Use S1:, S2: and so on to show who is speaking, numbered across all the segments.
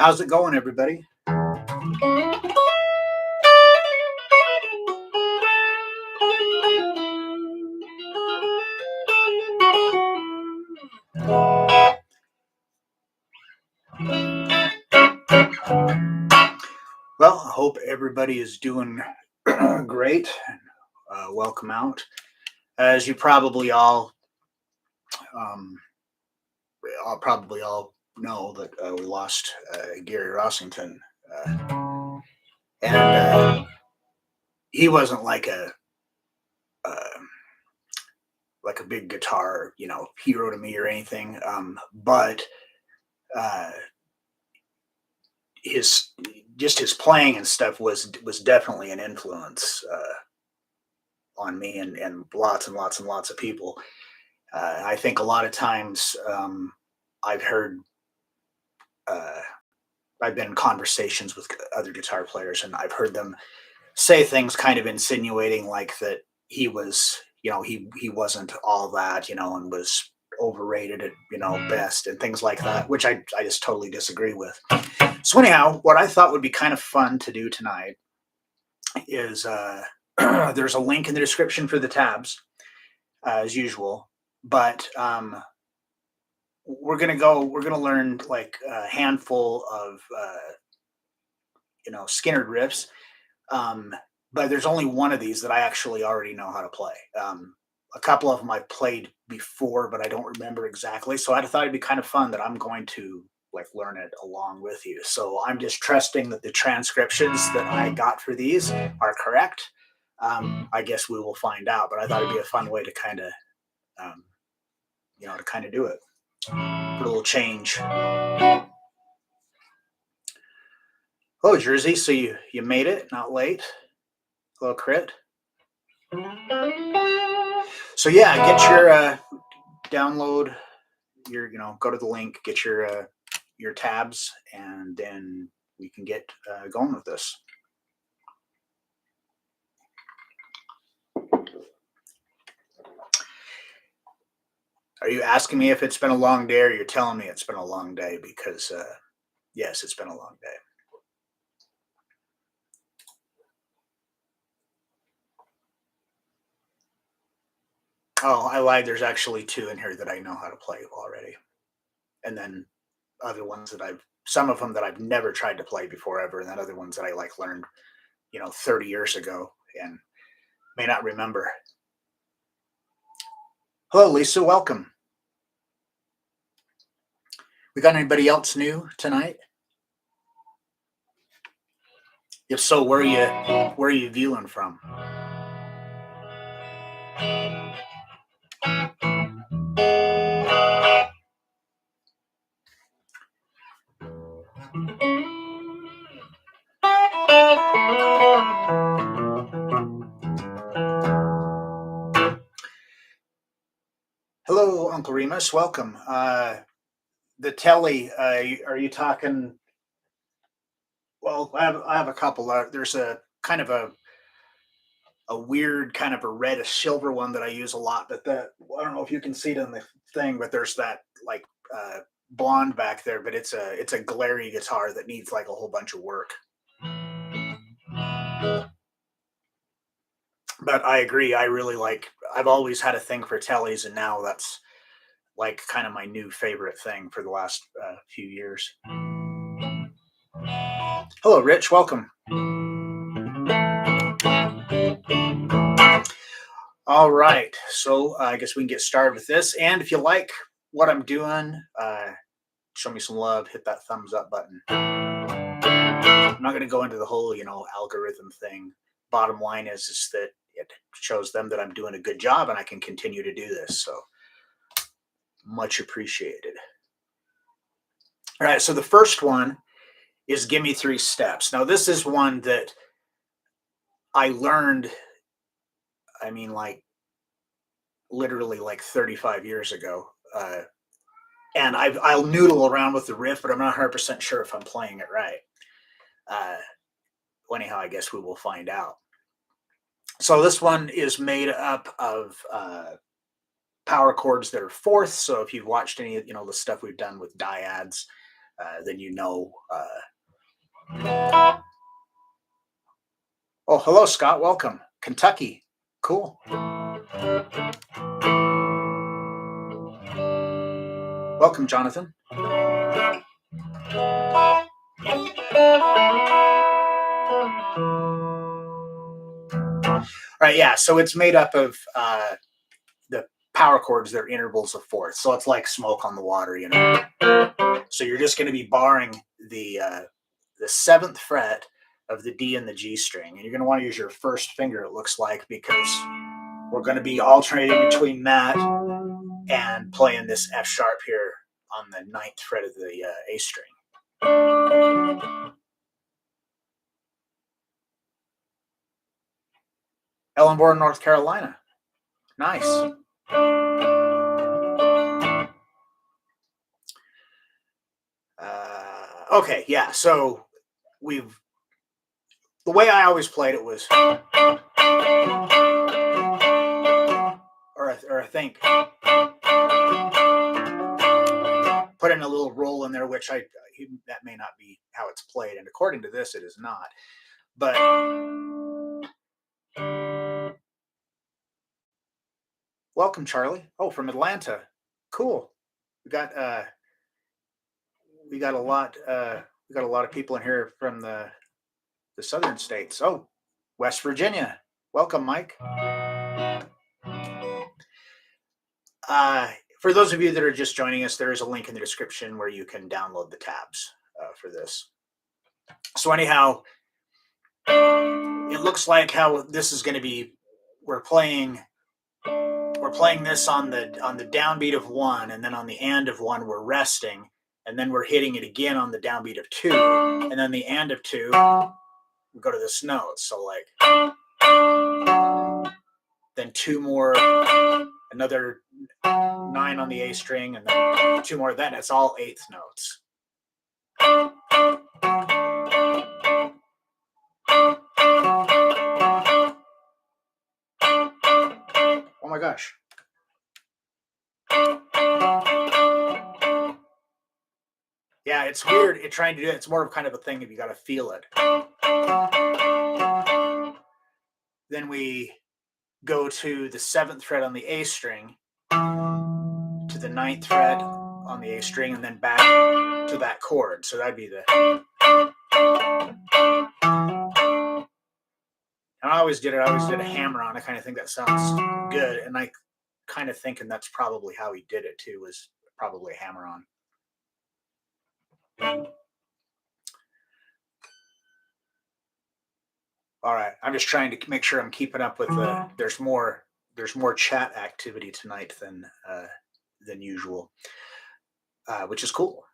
S1: How's it going, everybody? Well, I hope everybody is doing great. Welcome out. As you um, probably all know that we lost Gary Rossington, and he wasn't uh, like a big guitar, hero to me or anything. But uh, his his playing and stuff was definitely an influence on me and lots and lots and lots of people. I think a lot of times I've heard uh, I've been in conversations with other guitar players, and I've heard them say things kind of insinuating like that he was, he wasn't all that, and was overrated at best and things like that, which I just totally disagree with. So anyhow, what I thought would be kind of fun to do tonight is there's a link in the description for the tabs as usual, but we're gonna learn like a handful of Skynyrd riffs. Um, but there's only one of these that I actually already know how to play. A couple of them I've played before, but I don't remember exactly. So I thought it'd be kind of fun that I'm going to like learn it along with you. So I'm just trusting that the transcriptions that I got for these are correct. I guess we will find out, but I thought it'd be a fun way to um, do it. Put a little change. Oh, Jersey, so you made it, not late. Hello, Crit. So yeah, get your download your go to the link, get your tabs, and then we can get going with this. Are you asking me if it's been a long day, or you're telling me it's been a long day? Because yes, it's been a long day. Oh, I lied. There's actually two in here that I know how to play already, and then other ones that some of them that I've never tried to play before ever, and then other ones that I like learned, 30 years ago and may not remember. Hello, Lisa. Welcome. We got anybody else new tonight? If so, where are you viewing from? Hello, Uncle Remus. Welcome. The telly. Are you talking? Well, I have a couple. There's a kind of a weird kind of a reddish silver one that I use a lot. But I don't know if you can see it in the thing, but there's that like blonde back there. But it's a glary guitar that needs like a whole bunch of work. But I agree. I've always had a thing for tellies, and now that's like kind of my new favorite thing for the last few years. Hello, Rich. Welcome. All right. So I guess we can get started with this. And if you like what I'm doing, show me some love. Hit that thumbs up button. I'm not going to go into the whole, algorithm thing. Bottom line is that it shows them that I'm doing a good job and I can continue to do this. So much appreciated. All right. So the first one is Give Me 3 Steps. Now, this is one that I learned, like literally like 35 years ago. And I'll noodle around with the riff, but I'm not 100% sure if I'm playing it right. Anyhow, I guess we will find out. So this one is made up of power chords that are fourths. So if you've watched any of the stuff we've done with dyads, then you know. Oh, hello, Scott. Welcome, Kentucky. Cool. Welcome, Jonathan. All right, yeah. So it's made up of the power chords. They're intervals of fourths, so it's like smoke on the water, you know. So you're just going to be barring the seventh fret of the D and the G string, and you're going to want to use your first finger. It looks like, because we're going to be alternating between that and playing this F sharp here on the ninth fret of the A string. Ellenboro, North Carolina. Nice. Okay, yeah. So the way I always played it was, or I think, put in a little roll in there, which that may not be how it's played, and according to this, it is not. But welcome, Charlie. Oh, from Atlanta. Cool. We got a lot. We got a lot of people in here from the southern states. Oh, West Virginia. Welcome, Mike. For those of you that are just joining us, there is a link in the description where you can download the tabs for this. So anyhow, it looks like how this is going to be. We're playing this on the downbeat of one, and then on the and of one we're resting, and then we're hitting it again on the downbeat of two, and then the and of two we go to this note. So like, then two more, another 9 on the A string, and then 2 more. Then it's all eighth notes. Oh my gosh. Yeah, it's weird. It trying to do it. It's more of kind of a thing if you got to feel it. Then we go to the 7th fret on the A string, to the 9th fret on the A string, and then back to that chord. So that'd be the. And I always did a hammer on. I kind of think that sounds good, and I kind of thinking that's probably how he did it too. Was probably a hammer on. All right, I'm just trying to make sure I'm keeping up with the. There's more chat activity tonight than usual, which is cool.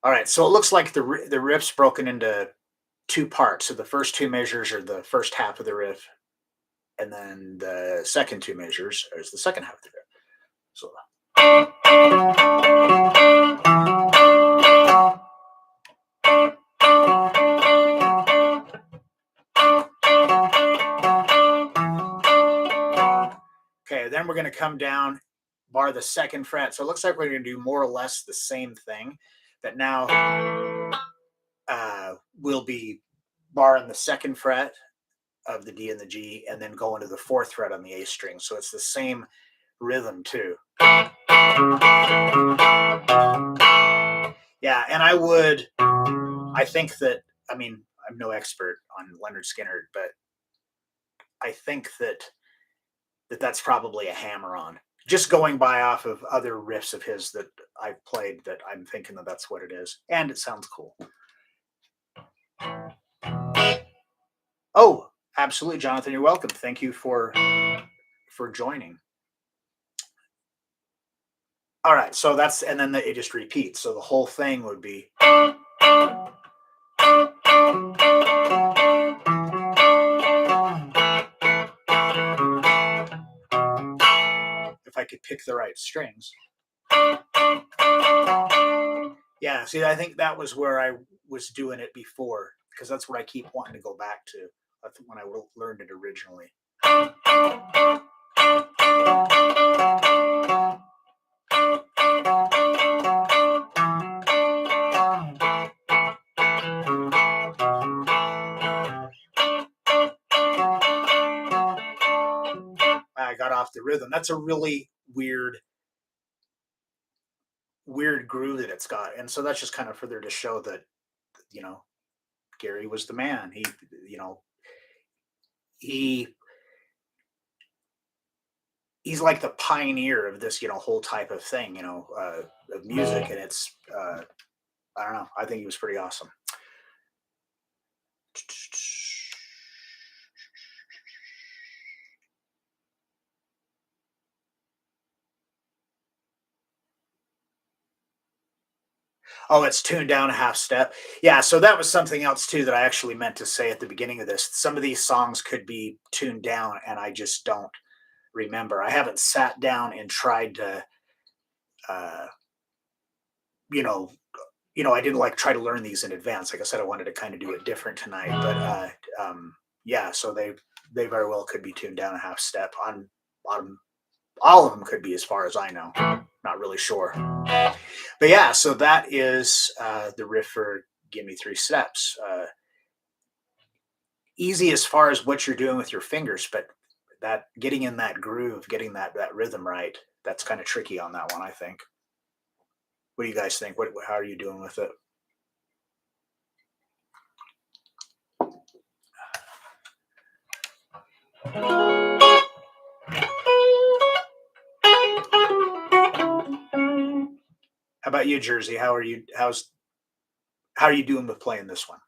S1: All right, so it looks like the riff's broken into 2 parts. So the first 2 measures are the first half of the riff, and then the second 2 measures is the second half of the riff. So. Okay, then we're going to come down, bar the 2nd fret. So it looks like we're going to do more or less the same thing, but now we'll be barring the 2nd fret of the D and the G, and then go into the 4th fret on the A string. So it's the same rhythm too. Yeah, and I think that, I mean, I'm no expert on Lynyrd Skynyrd, but I think that's probably a hammer on. Just going by off of other riffs of his that I've played, that I'm thinking that that's what it is. And it sounds cool. Oh, absolutely, Jonathan. You're welcome. Thank you for joining. All right, so that's, and then it just repeats. So the whole thing would be. If I could pick the right strings. Yeah, see, I think that was where I was doing it before, because that's what I keep wanting to go back to. That's when I learned it originally. the rhythm. That's a really weird groove that it's got. And so that's just kind of further to show that, you know, Gary was the man. You know, he he's like the pioneer of this, whole type of thing, of music. And it's, I don't know. I think he was pretty awesome. Oh, it's tuned down a half step. Yeah, so that was something else too that I actually meant to say at the beginning of this. Some of these songs could be tuned down, and I just don't remember. I haven't sat down and tried to, uh, you know, I didn't like try to learn these in advance. Like I said, I wanted to kind of do it different tonight, but yeah. So they very well could be tuned down a half step on all of them could be, as far as I know. Not really sure. But yeah, so that is the riff for "Give Me Three Steps." Easy as far as what you're doing with your fingers, but that getting in that groove, getting that rhythm right, that's kind of tricky on that one, I think. What do you guys think? How are you doing with it? How about you, Jersey? How are you doing with playing this one?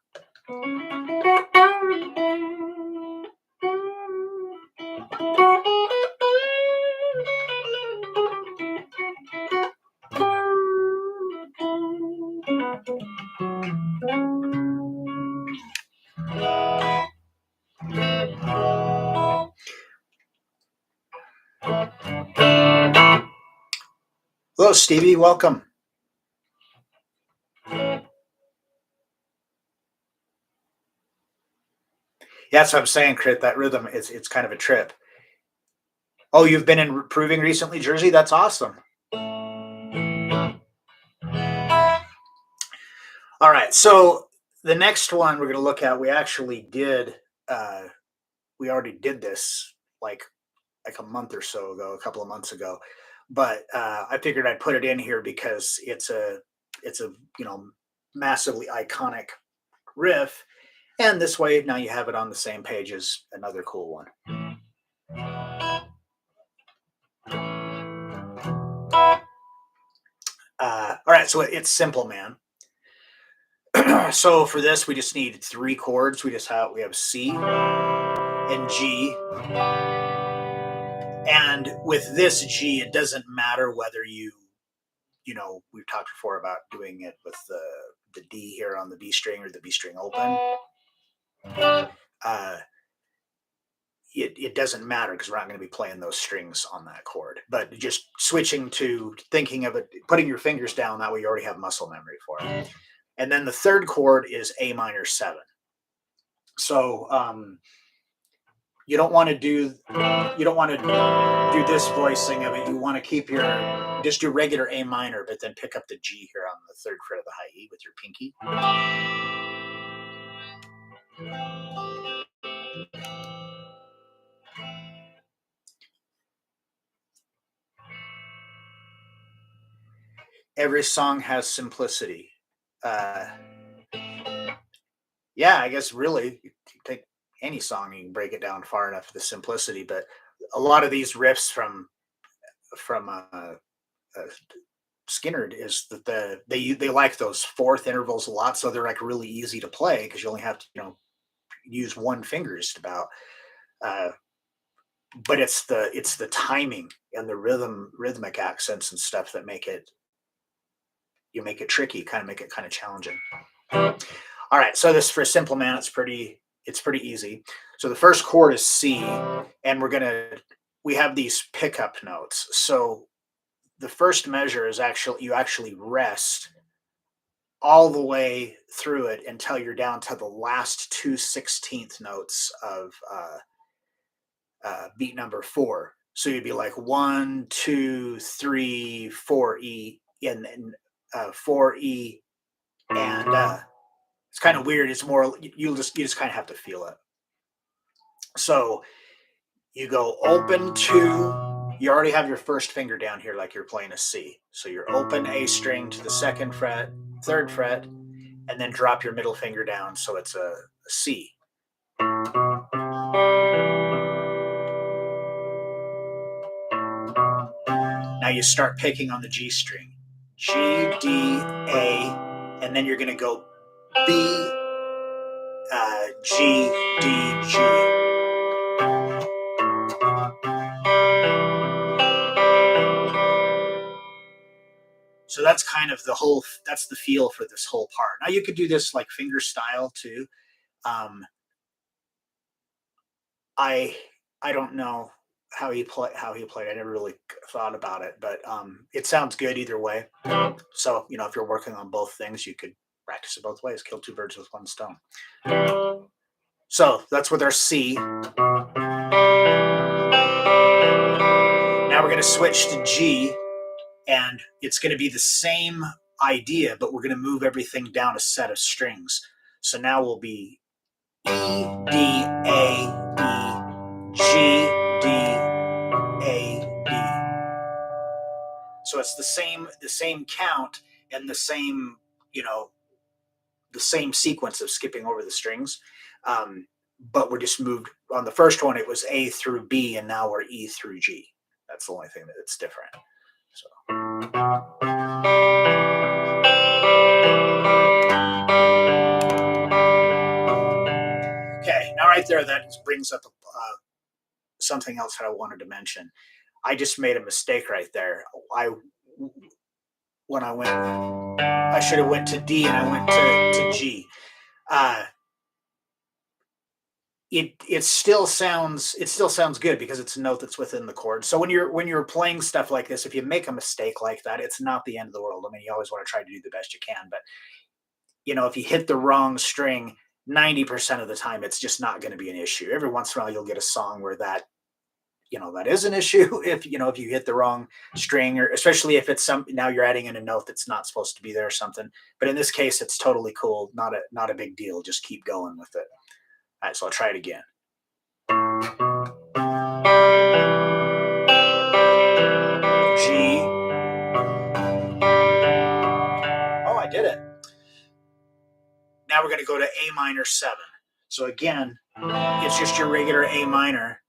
S1: Hello, Stevie. Welcome. Yeah, that's what I'm saying, Crit. That rhythm is it's kind of a trip. Oh, you've been improving recently, Jersey? That's awesome. All right. So the next one we're going to look at, uh, we already did this like a month or so ago, a couple of months ago, but I figured I'd put it in here because it's a massively iconic riff, and this way now you have it on the same page as another cool one. All right, so it's Simple Man. So for this, we just need three chords. We have C and G, and with this G, it doesn't matter whether we've talked before about doing it with the D here on the B string or the B string open. Uh, it doesn't matter because we're not going to be playing those strings on that chord. But just switching to thinking of it, putting your fingers down, that way you already have muscle memory for it. And then the third chord is A minor 7. So you don't want to do this voicing of it. You want to just do regular A minor, but then pick up the G here on the third fret of the high E with your pinky. Every song has simplicity. Uh, yeah, I guess really you take any song, you can break it down far enough for the simplicity. But a lot of these riffs from Skynyrd is that they like those fourth intervals a lot, so they're like really easy to play because you only have to use one finger just about. Uh, but it's the timing and the rhythmic accents and stuff that make it tricky, kind of make it kind of challenging. All right, so this for Simple Man, it's pretty easy. So the first chord is C, and we have these pickup notes. So the first measure is you actually rest all the way through it until you're down to the last 2/16 notes of beat number 4. So you'd be like 1, 2, 3, 4 E, and then 4 E, and it's kind of weird. It's more you just kind of have to feel it. So you go open 2, you already have your first finger down here like you're playing a C. So you're open A string to the second fret, third fret, and then drop your middle finger down so it's a C. Now you start picking on the G string. G, D, A, and then you're going to go B, G, D, G. So that's kind of that's the feel for this whole part. Now you could do this like finger style too. Um, I I don't know how he played. I never really thought about it, but it sounds good either way. So if you're working on both things, you could practice it both ways. Kill two birds with one stone. So that's with our C. Now we're going to switch to G, and it's going to be the same idea, but we're going to move everything down a set of strings. So now we'll be E, D, A, E, G, D, A, B. So it's the same count and the same sequence of skipping over the strings. But we're just moved on the first one. It was A through B, and now we're E through G. That's the only thing that's different. So. Okay, now right there, that brings up something else that I wanted to mention. I just made a mistake right there. When I should have went to D and I went to G. It still sounds good because it's a note that's within the chord. So when you're playing stuff like this, if you make a mistake like that, it's not the end of the world. I mean, you always want to try to do the best you can, but if you hit the wrong string 90% of the time, it's just not going to be an issue. Every once in a while, you'll get a song where that is an issue if you hit the wrong string, or especially if it's now you're adding in a note that's not supposed to be there or something. But in this case, it's totally cool. Not a big deal. Just keep going with it. All right, so I'll try it again. G. Oh, I did it. Now we're going to go to A minor 7. So again, it's just your regular A minor,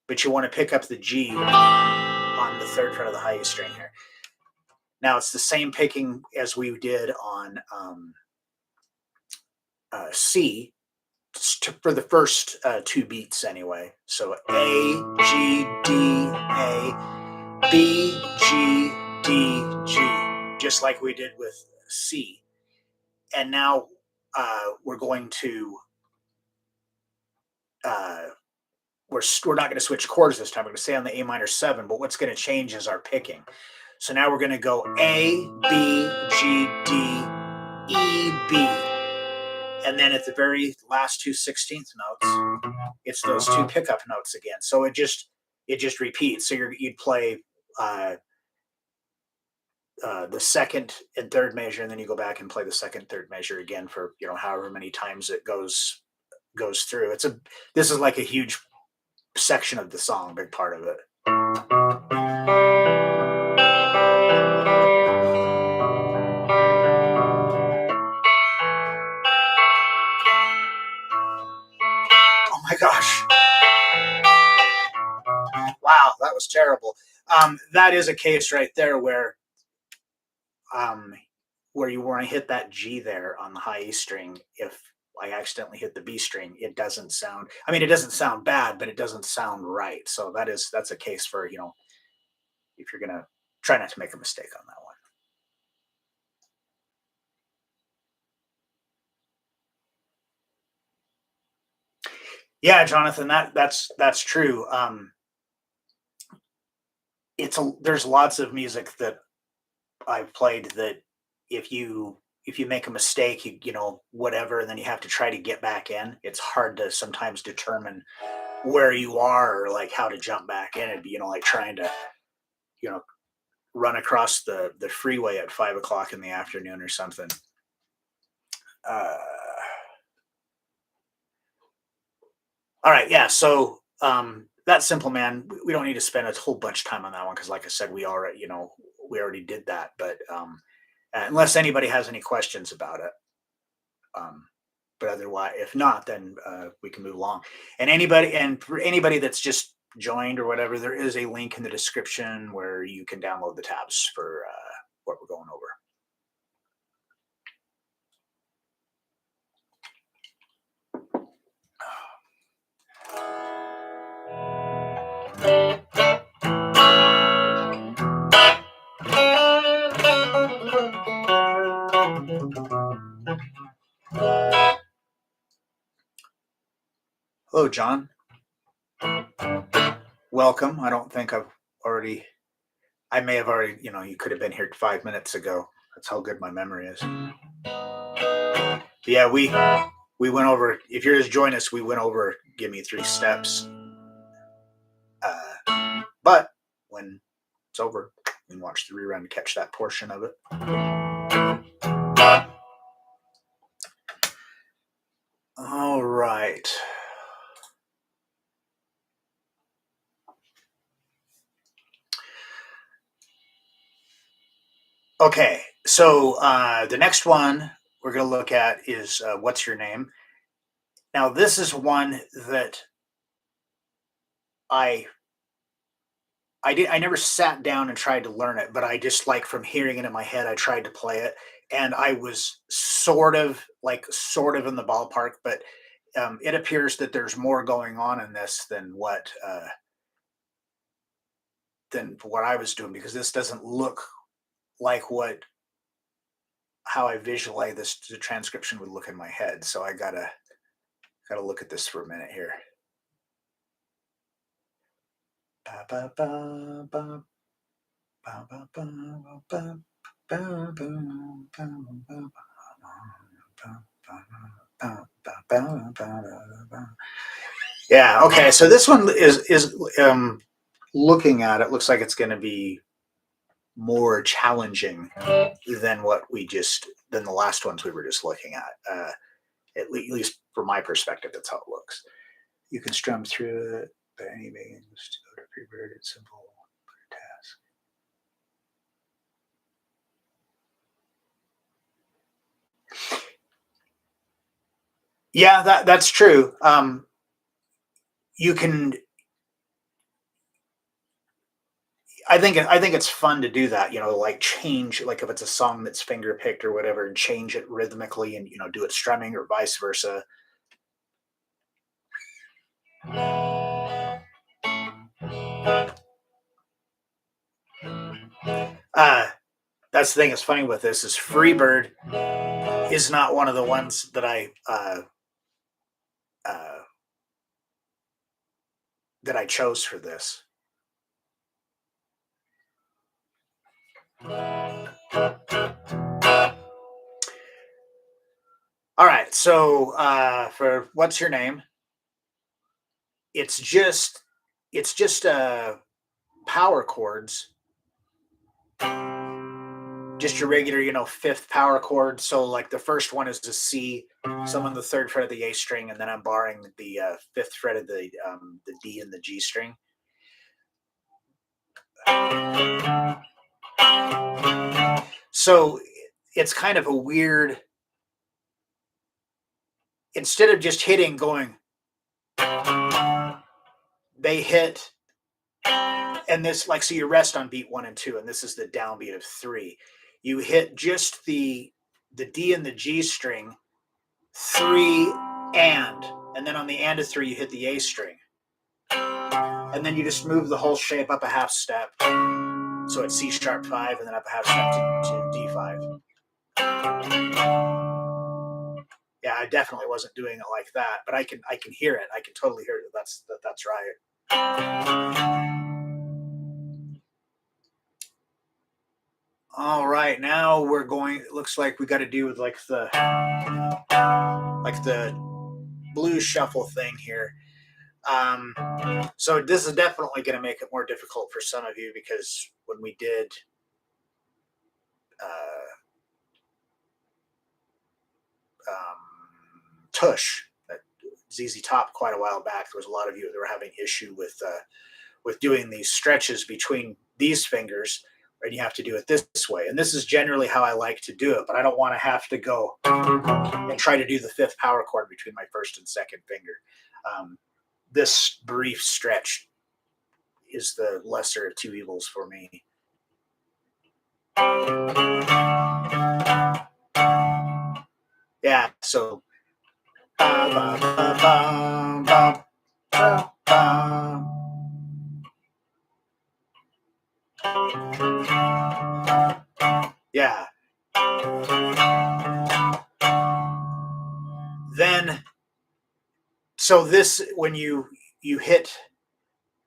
S1: but you want to pick up the G on the third fret of the high E string here. Now it's the same picking as we did on C for the first 2 beats anyway. So A, G, D, A, B, G, D, G, just like we did with C. And now we're going to we're not going to switch chords this time. We're going to stay on the A minor 7, but what's going to change is our picking. So now we're going to go A, B, G, D, E, B. And then at the very last 2 16th notes, it's those 2 pickup notes again. So it just repeats. So you'd play the second and third measure, and then you go back and play the second, third measure again for however many times it goes through. This is like a huge section of the song, big part of it. Oh my gosh. Wow, that was terrible. That is a case right there where you want to hit that G there on the high E string. If I accidentally hit the B string, it doesn't sound, it doesn't sound bad, but it doesn't sound right. So that's a case for, if you're going to try not to make a mistake on that one. Yeah, Jonathan, that's true. There's lots of music that I've played that if you make a mistake, whatever, and then you have to try to get back in, it's hard to sometimes determine where you are or like how to jump back in. It'd be, like trying to, run across the freeway at 5 o'clock in the afternoon or something. All right. Yeah. So, that Simple Man, we don't need to spend a whole bunch of time on that one because, like I said, we already did that. But unless anybody has any questions about it, um, but otherwise, if not, then we can move along. And for anybody that's just joined or whatever, there is a link in the description where you can download the tabs for what we're going over. Hello, John. Welcome. I don't think I may have already, you could have been here 5 minutes ago. That's how good my memory is. But yeah, we went over. If you're just joining us, we went over. Give me 3 steps. But when it's over, we can watch the rerun to catch that portion of it. All right. Okay, so the next one we're going to look at is What's Your Name? Now, this is one that I never sat down and tried to learn it, but I just like from hearing it in my head, I tried to play it, and I was sort of in the ballpark, but it appears that there's more going on in this than what I was doing, because this doesn't look like how I visualize the transcription would look in my head. So I gotta look at this for a minute here. Yeah. Okay. So this one is looking at it, looks like it's going to be more challenging than than the last ones we were just looking at. At least from my perspective, that's how it looks. You can strum through it by any means to go to pre-bird. It's simple task. Yeah, that's true. You can. I think it's fun to do that. Like change, like if it's a song that's finger picked or whatever, and change it rhythmically, and do it strumming or vice versa. That's the thing that's funny with this is Freebird is not one of the ones that I chose for this. All right, so for What's Your Name? It's just power chords, just your regular, fifth power chord. So like the first one is a C, so I'm on the 3rd fret of the A string, and then I'm barring the 5th fret of the D and the G string. So it's kind of a weird. Instead of just going, they hit, and this so you rest on beat 1 and 2, and this is the downbeat of 3. You hit just the D and the G string, 3 and then on the and of 3 you hit the A string, and then you just move the whole shape up a half step, so it's C sharp 5, and then up a half step to D5. Yeah, I definitely wasn't doing it like that, but I can hear it. I can totally hear it. That's right. All right, now we're going. It looks like we got to do with the blues shuffle thing here. So this is definitely going to make it more difficult for some of you, because when we did Tush, ZZ Top quite a while back, there was a lot of you that were having issue with doing these stretches between these fingers, and you have to do it this way. And this is generally how I like to do it, but I don't want to have to go and try to do the fifth power chord between my first and second finger. This brief stretch is the lesser of two evils for me. Yeah, so yeah. Then, so this, when you hit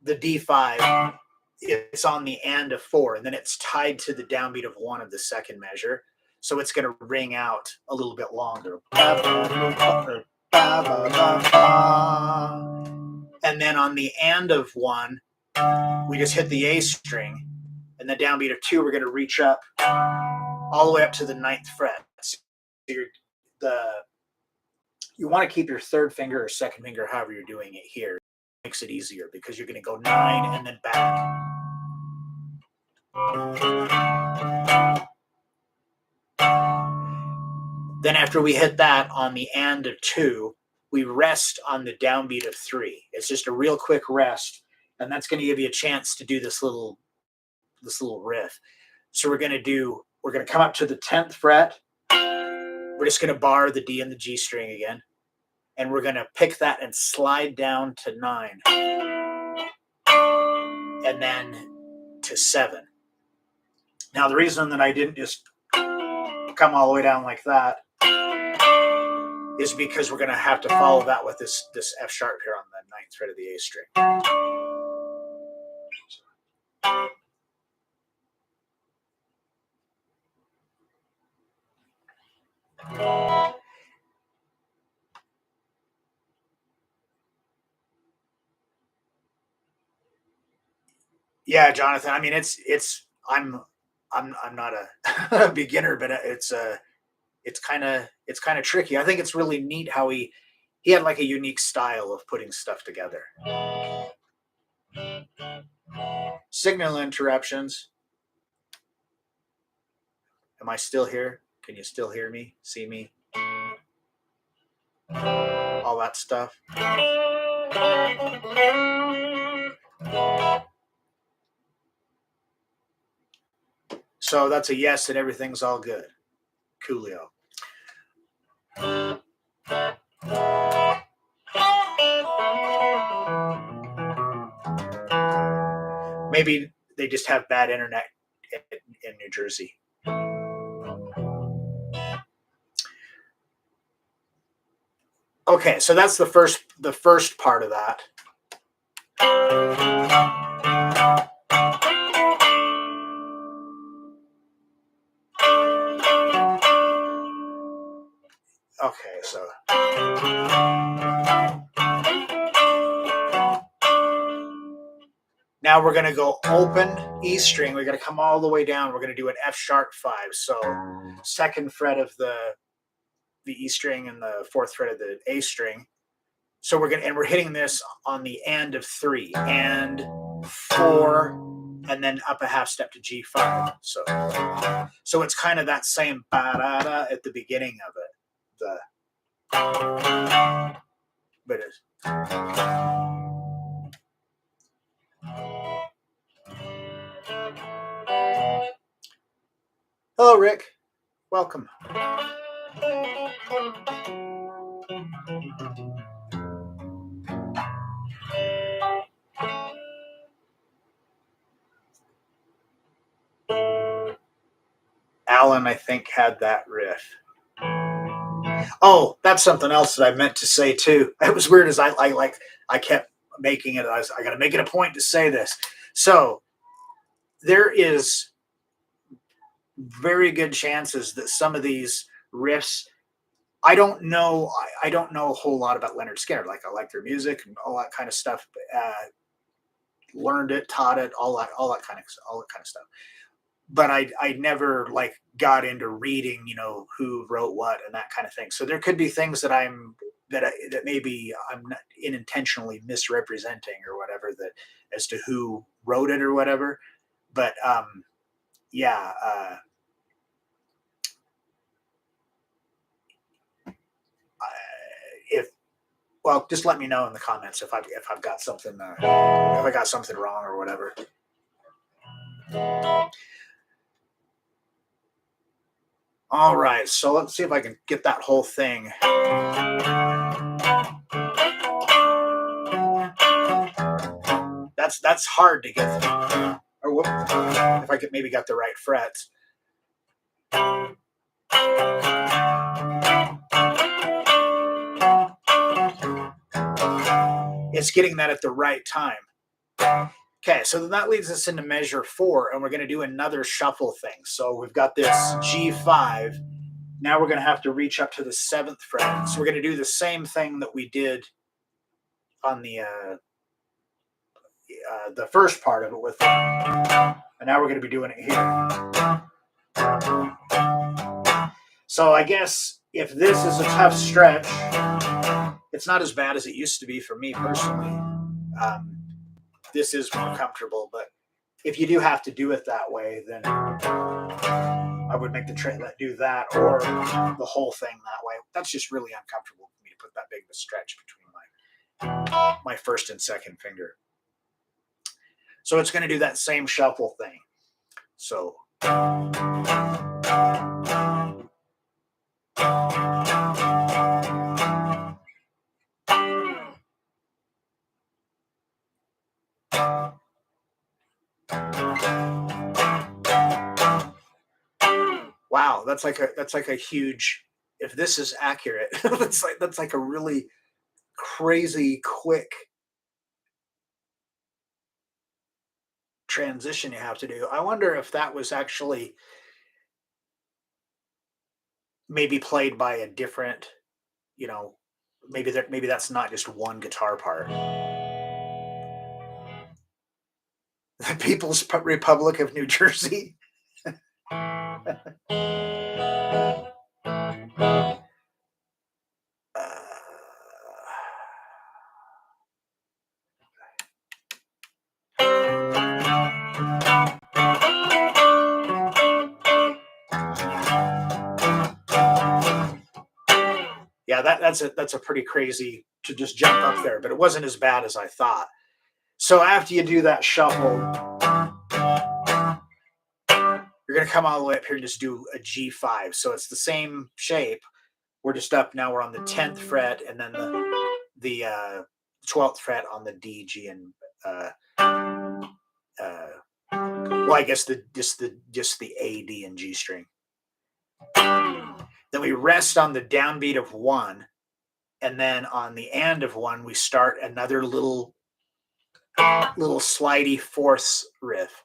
S1: the D5, it's on the and of 4, and then it's tied to the downbeat of 1 of the second measure. So it's going to ring out a little bit longer. And then on the and of 1, we just hit the A string, and the downbeat of 2, we're going to reach up all the way up to the 9th fret. So you want to keep your third finger or second finger, however you're doing it here. It makes it easier because you're going to go 9 and then back. Then after we hit that on the and of 2, we rest on the downbeat of 3. It's just a real quick rest, and that's going to give you a chance to do this little riff. So we're going to come up to the 10th fret. We're just going to bar the D and the G string again, and we're going to pick that and slide down to 9, and then to 7. Now the reason that I didn't just come all the way down like that is because we're going to have to follow that with this F sharp here on the 9th fret of the A string. Yeah, Jonathan. I mean, I'm not a beginner, but it's kind of tricky. I think it's really neat how he had like a unique style of putting stuff together. Signal interruptions. Am I still here? Can you still hear me? See me? All that stuff. So that's a yes, and everything's all good. Coolio. Maybe they just have bad internet in New Jersey. Okay, so that's the first part of that. Okay, so now we're going to go open E string. We're going to come all the way down. We're going to do an F sharp 5. So second fret of the E string and the 4th fret of the A string. So we're hitting this on the and of 3 and 4, and then up a half step to G5. So it's kind of that same ba-da-da at the beginning of it. But it's hello, Rick. Welcome. Alan, I think, had that riff. Oh, that's something else that I meant to say too. It was weird as I kept making it. I got to make it a point to say this. So there is very good chances that some of these riffs, I don't know a whole lot about Lynyrd Skynyrd. Like, I like their music and all that kind of stuff. Learned it, taught it, all that kind of stuff. But I never got into reading, who wrote what and that kind of thing. So there could be things that that maybe I'm not unintentionally misrepresenting or whatever, that as to who wrote it or whatever. But yeah, if well, just let me know in the comments if I've got something if I got something wrong or whatever. All right, so let's see if I can get that whole thing. That's hard to get through. Or if I could maybe got the right frets. It's getting that at the right time. Okay, so then that leads us into measure 4, and we're going to do another shuffle thing. So we've got this G5. Now we're going to have to reach up to the 7th fret. So we're going to do the same thing that we did on the first part of it with, and now we're going to be doing it here. So I guess if this is a tough stretch, it's not as bad as it used to be for me personally. This is more comfortable, but if you do have to do it that way, then I would make the train that do that or the whole thing that way. That's just really uncomfortable for me to put that big of a stretch between my first and second finger. So it's going to do that same shuffle thing. So wow, that's like a huge. If this is accurate, that's like a really crazy quick transition you have to do. I wonder if that was actually maybe played by a different, you know, maybe that's not just one guitar part. The People's Republic of New Jersey. Yeah, that's a pretty crazy to just jump up there, but it wasn't as bad as I thought. So after you do that shuffle, you're gonna come all the way up here and just do a G5. So it's the same shape. We're just up now. We're on the 10th fret, and then the 12th fret on the D, G, and well, I guess just the A, D, and G string. Then we rest on the downbeat of 1, and then on the and of 1, we start another little slidey fourths riff.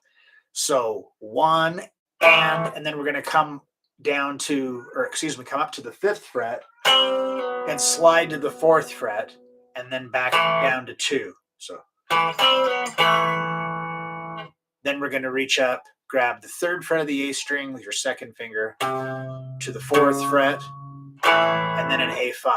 S1: So 1 and then we're going to come down to, or excuse me, come up to the 5th fret and slide to the 4th fret, and then back down to 2. So then we're going to reach up, grab the 3rd fret of the A string with your second finger to the 4th fret, and then an A5.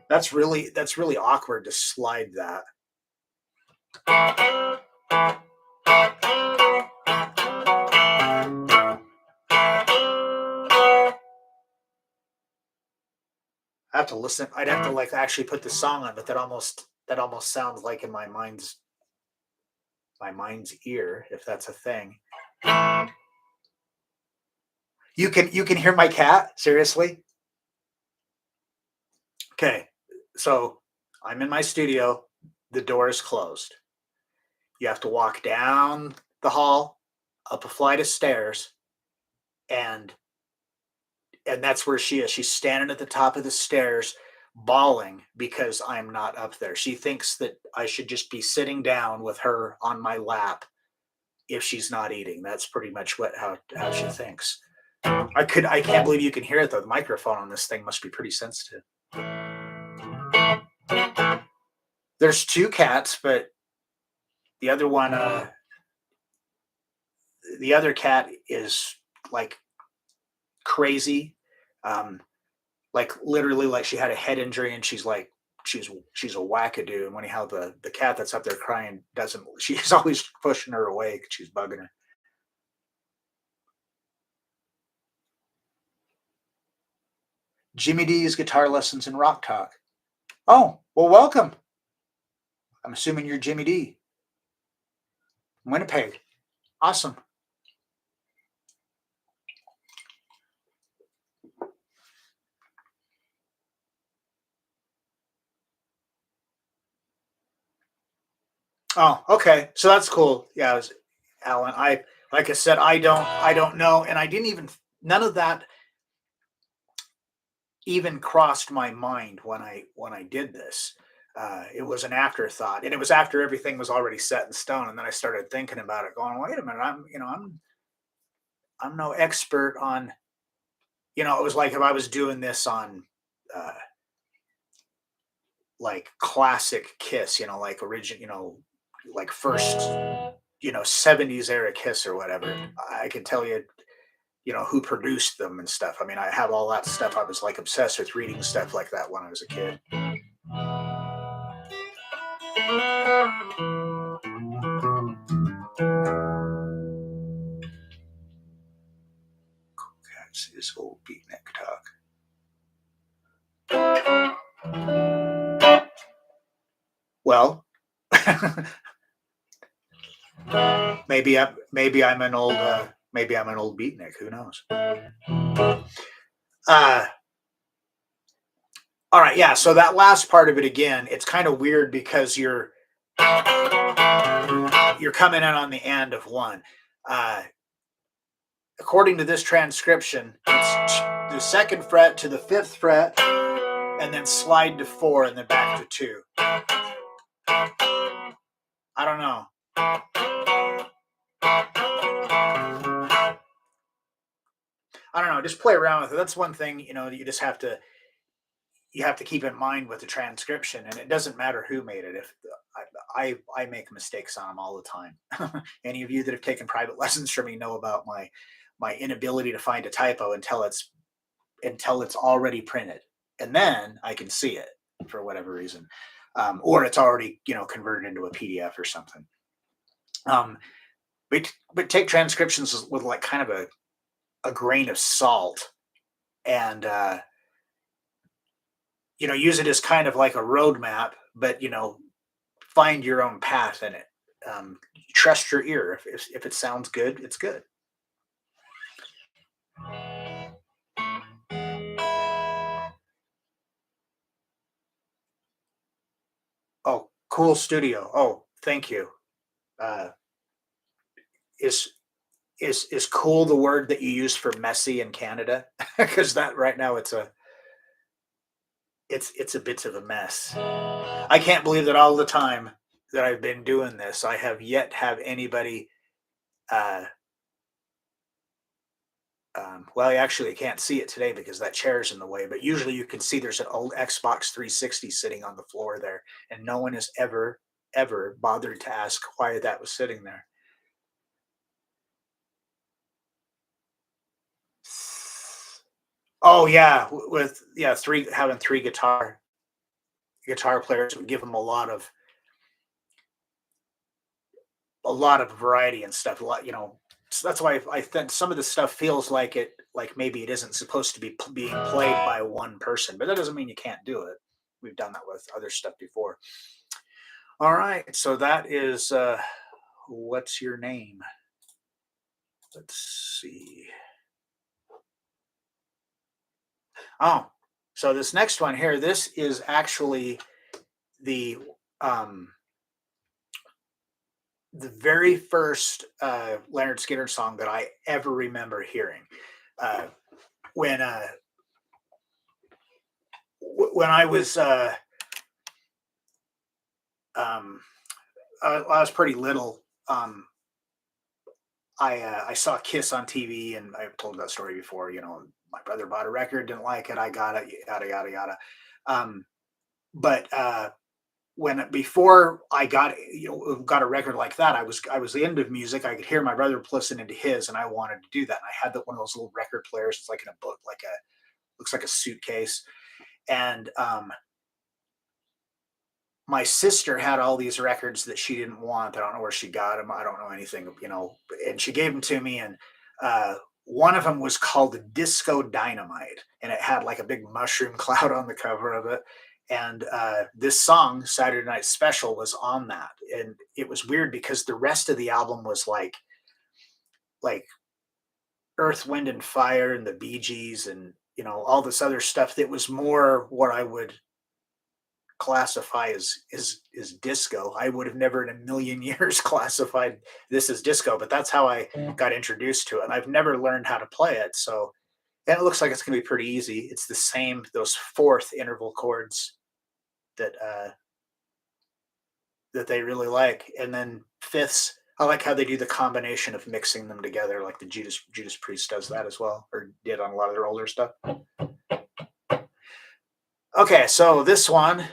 S1: That's really awkward to slide that. I have to listen. I'd have to like actually put the song on, but that almost sounds like in my mind's ear, if that's a thing. You can hear my cat? Seriously? Okay. So I'm in my studio. The door is closed. You have to walk down the hall, up a flight of stairs, and that's where she is. She's standing at the top of the stairs, bawling because I'm not up there. She thinks that I should just be sitting down with her on my lap if she's not eating. That's pretty much how she thinks. I can't believe you can hear it though. The microphone on this thing must be pretty sensitive. There's two cats, but the other one, the other cat is like crazy. Um, like literally, like she had a head injury, and she's a wackadoo. And anyhow, the cat that's up there crying doesn't. She's always pushing her away 'cause she's bugging her. Jimmy D's guitar lessons and rock talk. Oh, well, welcome. I'm assuming you're Jimmy D. Winnipeg. Awesome. Oh, okay. So that's cool. Yeah, it was Alan. I like I said, I don't know, and I didn't even none of that even crossed my mind when I did this. It was an afterthought, and it was after everything was already set in stone. And then I started thinking about it, going, "Wait a minute, I'm no expert on." It was like if I was doing this on uh, like classic Kiss, like origin, like first, 70s era Kiss or whatever. I can tell you, who produced them and stuff. I mean, I have all that stuff. I was like obsessed with reading stuff like that when I was a kid. That's this old beatnik talk. Well, maybe I'm an old beatnik. Who knows? Uh, all right, yeah. So that last part of it again, it's kind of weird because you're coming in on the end of one. Uh, According to this transcription, it's the second fret to the fifth fret, and then slide to four, and then back to two. I don't know. I don't know. Just play around with it. That's one thing, that you have to keep in mind with the transcription, and it doesn't matter who made it. If I make mistakes on them all the time. Any of you that have taken private lessons from me know about my inability to find a typo until it's already printed, and then I can see it for whatever reason, or it's already converted into a PDF or something. Um, but take transcriptions with like kind of a grain of salt, and use it as kind of like a roadmap, but find your own path in it. Trust your ear. If it sounds good, it's good. Oh, cool studio. Oh, thank you. Uh, is is cool the word that you use for messy in Canada? Because that right now it's a bit of a mess. I can't believe that all the time that I've been doing this, I have yet have anybody. Uh, well, actually, you can't see it today because that chair's in the way. But usually, you can see there's an old Xbox 360 sitting on the floor there, and no one has ever bothered to ask why that was sitting there. Oh yeah, with three having three guitar players would give them a lot of variety and stuff. A lot, so that's why I think some of the stuff feels like maybe it isn't supposed to be being played by one person, but that doesn't mean you can't do it. We've done that with other stuff before. All right, so that is what's your name? Let's see. Oh, so this next one here, this is actually the um the very first Leonard Skinner song that I ever remember hearing. Uh, when when I was um, I was pretty little. I saw Kiss on TV, and I've told that story before. My brother bought a record, didn't like it, I got it, yada yada yada. Um, but before I got a record like that, I was into music. I could hear my brother listening to his, and I wanted to do that. And I had one of those little record players. It's like in a book, like a looks like a suitcase. And my sister had all these records that she didn't want. I don't know where she got them. I don't know anything, and she gave them to me. And one of them was called Disco Dynamite, and it had like a big mushroom cloud on the cover of it. And this song, Saturday Night Special, was on that. And it was weird because the rest of the album was like Earth, Wind, and Fire and the Bee Gees and, all this other stuff that was more what I would classify as disco. I would have never in a million years classified this as disco, but that's how I got introduced to it. And I've never learned how to play it. So, and it looks like it's going to be pretty easy. It's the same, those fourth interval chords that that they really like. And then fifths, I like how they do the combination of mixing them together, like the Judas Priest does that as well, or did on a lot of their older stuff. Okay, so this one.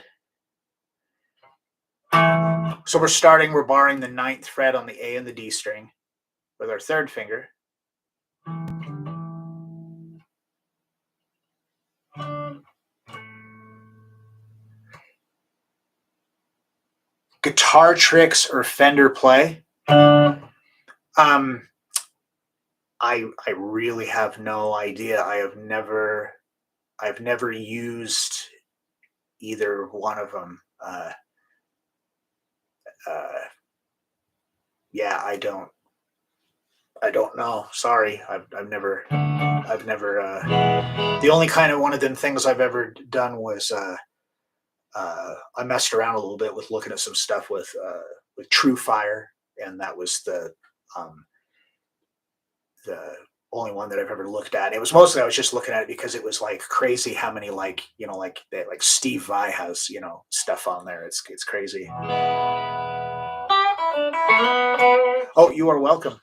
S1: So we're barring the ninth fret on the A and the D string with our third finger. Guitar tricks or Fender play. I really have no idea. I've never used either one of them. Yeah, I don't know. Sorry, I've never. The only kind of one of them things I've ever done was I messed around a little bit with looking at some stuff with True Fire, and that was um, the only one that I've ever looked at. It was mostly I was just looking at it because it was like crazy how many like Steve Vai has stuff on there. It's crazy. Oh, you are welcome.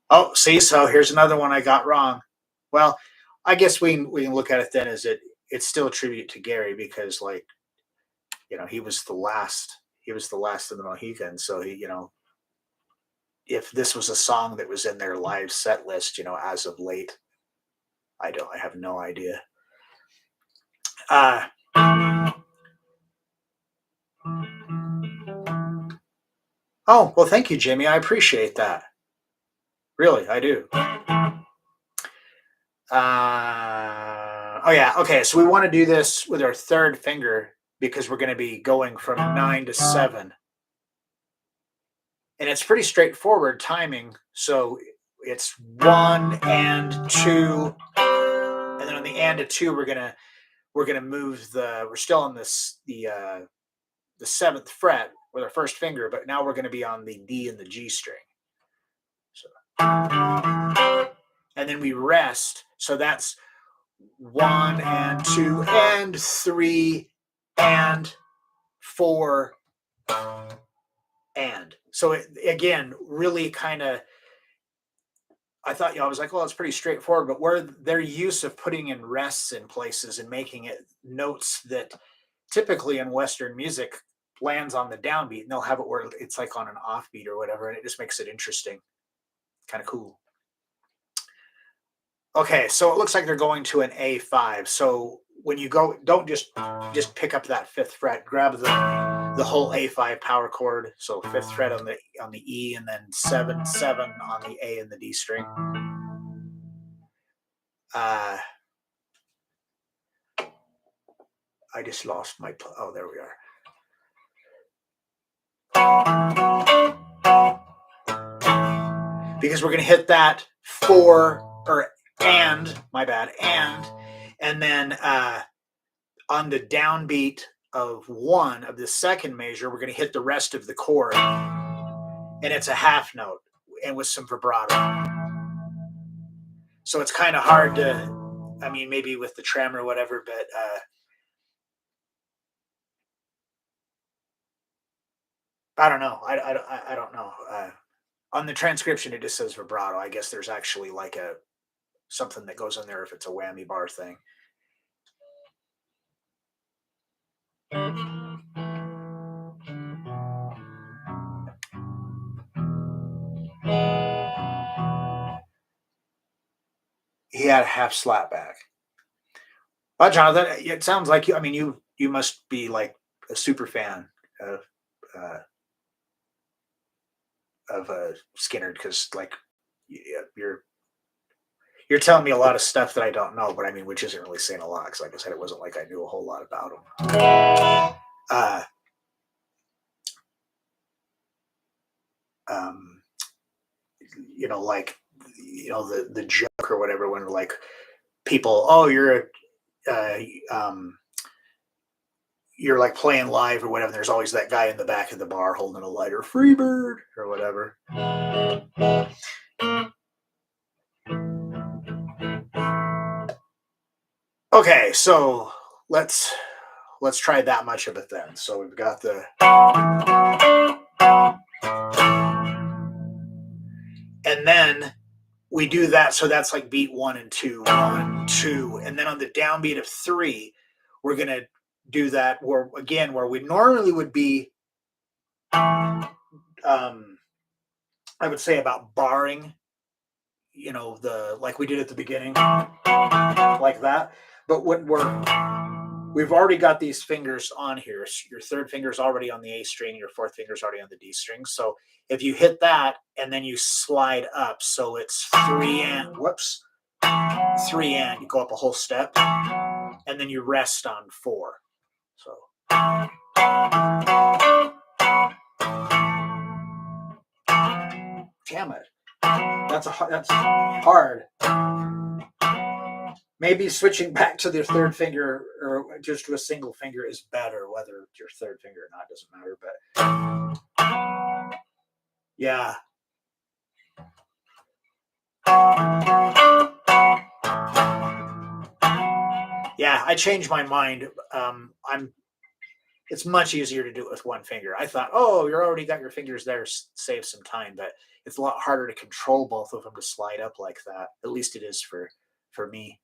S1: Oh, see, so here's another one I got wrong. Well, I guess we can look at it then as it's still a tribute to Gary because he was the last of the Mohicans. So if this was a song that was in their live set list, as of late, I have no idea. Uh oh, well, thank you, Jimmy. I appreciate that. Really, I do. Oh yeah, okay. So we want to do this with our third finger because we're going to be going from 9 to 7. And it's pretty straightforward timing. So it's 1 and 2, and then on the and to 2 we're gonna move we're still on the 7th fret with our first finger, but now we're going to be on the D and the G string. So, and then we rest. So that's 1 and 2 and 3 and 4 and. So again, really kind of, I thought, I was like, well, it's pretty straightforward, but where their use of putting in rests in places and making it notes that typically in Western music lands on the downbeat, and they'll have it where it's like on an offbeat or whatever, and it just makes it interesting, kind of cool. Okay, so it looks like they're going to an A5. So when you go, don't just pick up that 5th fret, grab the whole A5 power chord. So 5th fret on the E, and then 7 7 on the A and the D string. I just lost my. Oh, there we are. Because we're going to hit that 4 or and my bad and then on the downbeat of 1 of the second measure, we're going to hit the rest of the chord, and it's a half note and with some vibrato. So it's kind of hard to, I mean, maybe with the trem or whatever, but I don't know. I don't know. On the transcription, it just says vibrato. I guess there's actually like something that goes in there if it's a whammy bar thing. He had a half slap back. Well, Jonathan, it sounds like you. I mean, you must be like a super fan of uh, Skynyrd because like you're telling me a lot of stuff that I don't know, but I mean, which isn't really saying a lot because, like I said, it wasn't like I knew a whole lot about him. Um, like the joke or whatever when like people, oh, you're like playing live or whatever. There's always that guy in the back of the bar holding a lighter, free bird or whatever. Okay, so let's try that much of it then. So we've got the, and then we do that. So that's like beat 1 and 2, 1, 2, and then on the downbeat of 3, we're gonna do that where we normally would be, I would say about barring, like we did at the beginning, like that. But when we've already got these fingers on here. Your third finger is already on the A string. Your fourth finger is already on the D string. So if you hit that and then you slide up, so it's 3 and, you go up a whole step, and then you rest on 4. So. Damn it. That's hard. Maybe switching back to their third finger or just to a single finger is better. Whether it's your third finger or not doesn't matter. But yeah. Yeah, I changed my mind. It's much easier to do it with one finger. I thought, oh, you're already got your fingers there, save some time, but it's a lot harder to control both of them to slide up like that. At least it is for me.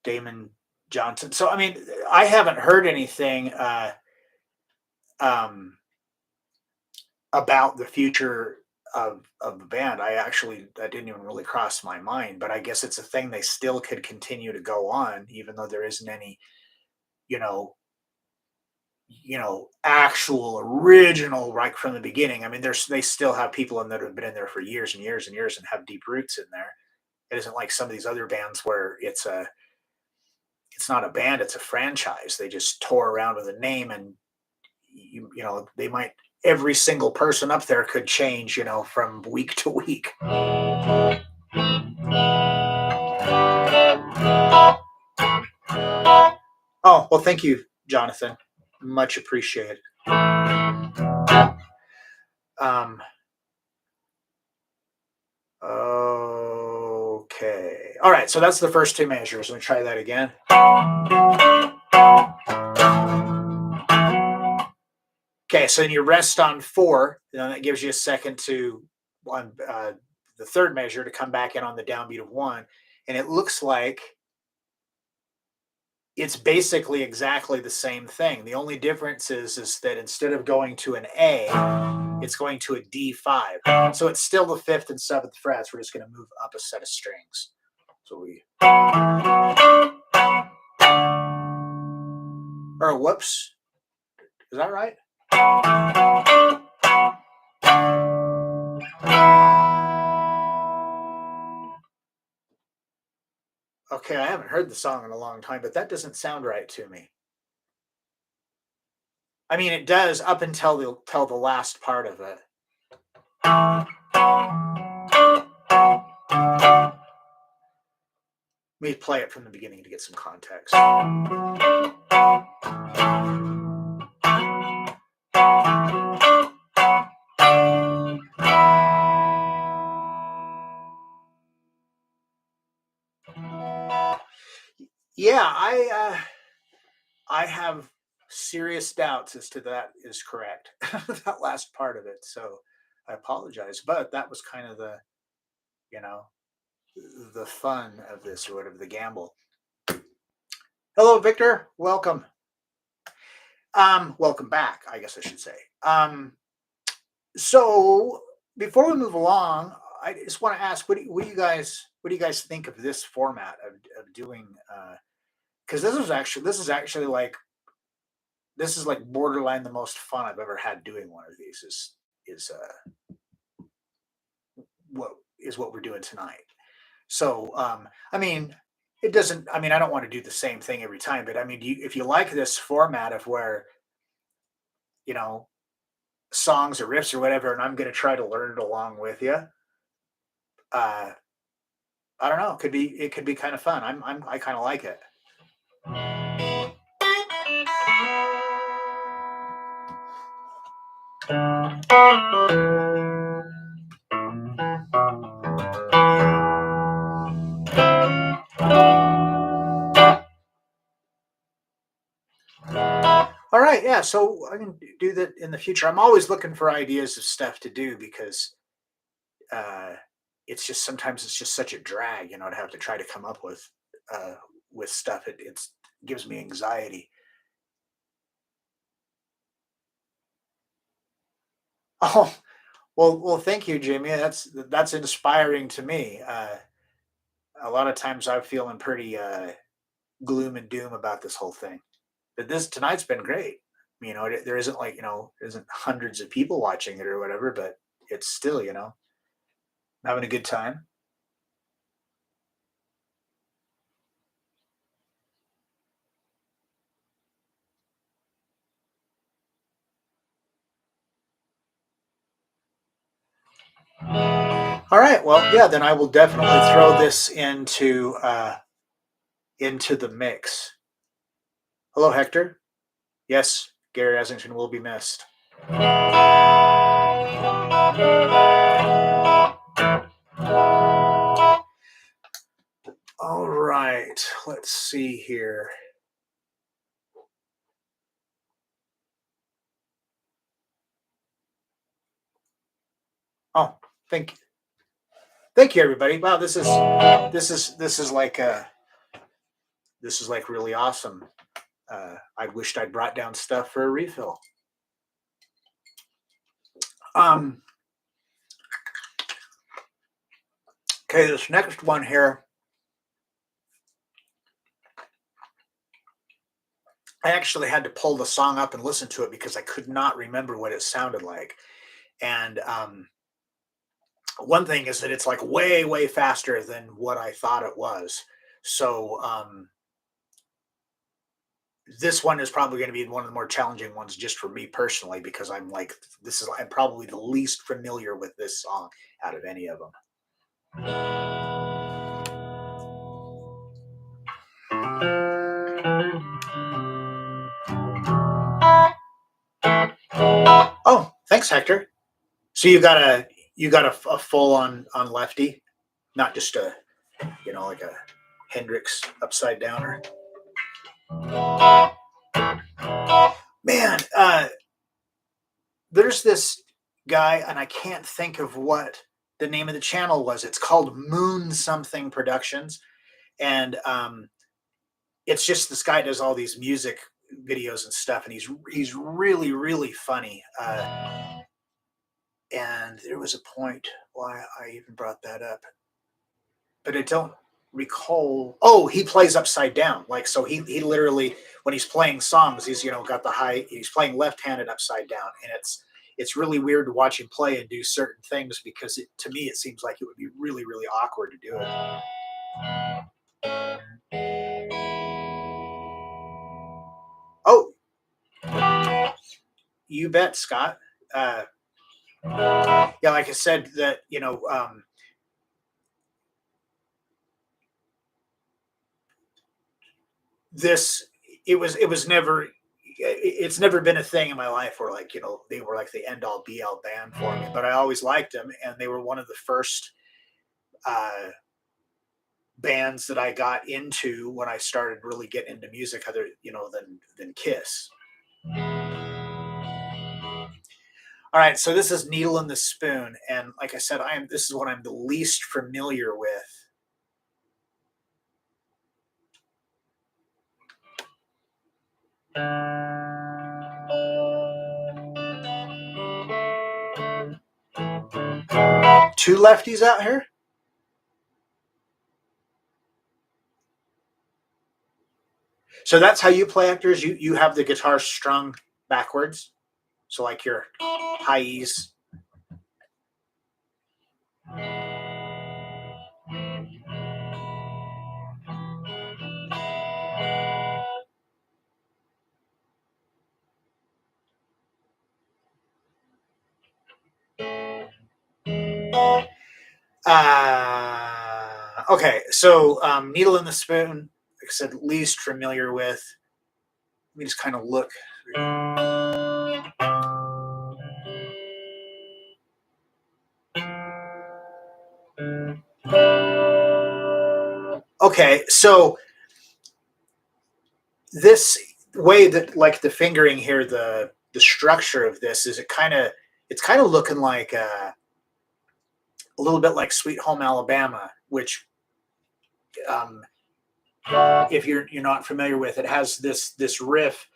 S1: Damon Johnson. So I mean, I haven't heard anything about the future of the band. That didn't even really cross my mind, but I guess it's a thing they still could continue to go on, even though there isn't any, you know, actual original right from the beginning. I mean, they still have people in that have been in there for years and years and years and have deep roots in there. It isn't like some of these other bands where it's not a band, it's a franchise. They just tour around with a name, and they might, every single person up there could change, from week to week. Oh, well, thank you, Jonathan. Much appreciated. Okay. All right. So that's the first 2 measures. Let me try that again. Okay. So then you rest on 4. And that gives you a second to the third measure to come back in on the downbeat of 1. And it looks like it's basically exactly the same thing. The only difference is that instead of going to an A, it's going to a D5. So it's still the 5th and 7th frets. We're just going to move up a set of strings. So whoops. Is that right? Okay, I haven't heard the song in a long time, but that doesn't sound right to me. I mean, it does up until the last part of it. Let me play it from the beginning to get some context. Yeah, I have serious doubts as to that is correct. That last part of it. So I apologize, but that was kind of you know, the fun of this or whatever the gamble. Hello, Victor. Welcome. Welcome back, I guess I should say. So before we move along, I just want to ask, what do you guys think of this format of doing? Because this is actually like this is like borderline the most fun I've ever had doing one of these. Is what is what we're doing tonight. So I mean, it doesn't. I mean, I don't want to do the same thing every time, but I mean, if you like this format of where you know songs or riffs or whatever, and I'm going to try to learn it along with you. Uh, I don't know. It could be kind of fun. I kind of like it. All right, yeah. So I can do that in the future. I'm always looking for ideas of stuff to do because uh, it's just sometimes it's just such a drag, to have to try to come up uh, with stuff. It gives me anxiety. Oh, well, thank you, Jamie. That's inspiring to me. A lot of times I'm feeling pretty gloom and doom about this whole thing. But this tonight's been great. There isn't like there isn't hundreds of people watching it or whatever, but it's still I'm having a good time. All right, well, yeah, then I will definitely throw this into the mix. Hello, Hector. Yes, Gary Essington will be missed. All right, let's see here. Oh, thank you, everybody. Wow, this is like this is like really awesome. I wished I'd brought down stuff for a refill. Um, okay, this next one here, I actually had to pull the song up and listen to it because I could not remember what it sounded like. And one thing is that it's like way, way faster than what I thought it was. So this one is probably going to be one of the more challenging ones just for me personally because I'm probably the least familiar with this song out of any of them. Oh, thanks, Hector. So you got a full on lefty, not just a like a Hendrix upside downer. Man, there's this guy, and I can't think of what the name of the channel was. It's called Moon Something Productions, and it's just this guy does all these music videos and stuff, and he's really really funny. And there was a point why I even brought that up, but I don't recall. Oh, he plays upside down, like so. He literally when he's playing songs, he's got the high. He's playing left-handed upside down, and it's really weird to watch him play and do certain things because to me it seems like it would be really really awkward to do it. Oh, you bet, Scott. Uh, yeah, like I said, that this it was never it's never been a thing in my life where like they were like the end all be all band for me, but I always liked them, and they were one of the first uh bands that I got into when I started really getting into music, other than Kiss. All right, so this is Needle in the Spoon, and like I said, this is what I'm the least familiar with. Two lefties out here? So that's how you play, actors? You have the guitar strung backwards? So like your high E's. Okay, so Needle in the Spoon, like I said, least familiar with. Let me just kind of look. Okay, so this way that like the fingering here, the structure of this is it's kind of looking like a little bit like Sweet Home Alabama, which um, if you're not familiar with, it has this riff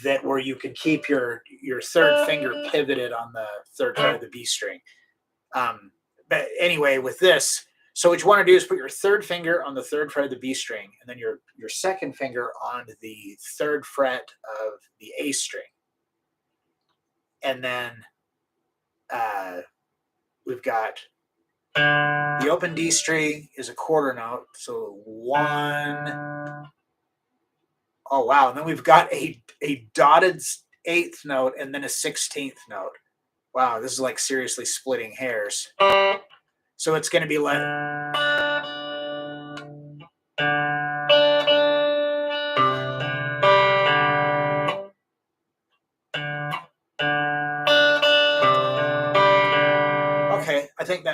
S1: that where you can keep your third finger pivoted on the third fret of the B string. But anyway, with this, so what you want to do is put your third finger on the third fret of the B string, and then your second finger on the third fret of the A string, and then we've got the open D string is a quarter note, so one. Oh wow! And then we've got a dotted eighth note and then a 16th note. Wow, this is like seriously splitting hairs. So it's going to be like. Okay, I think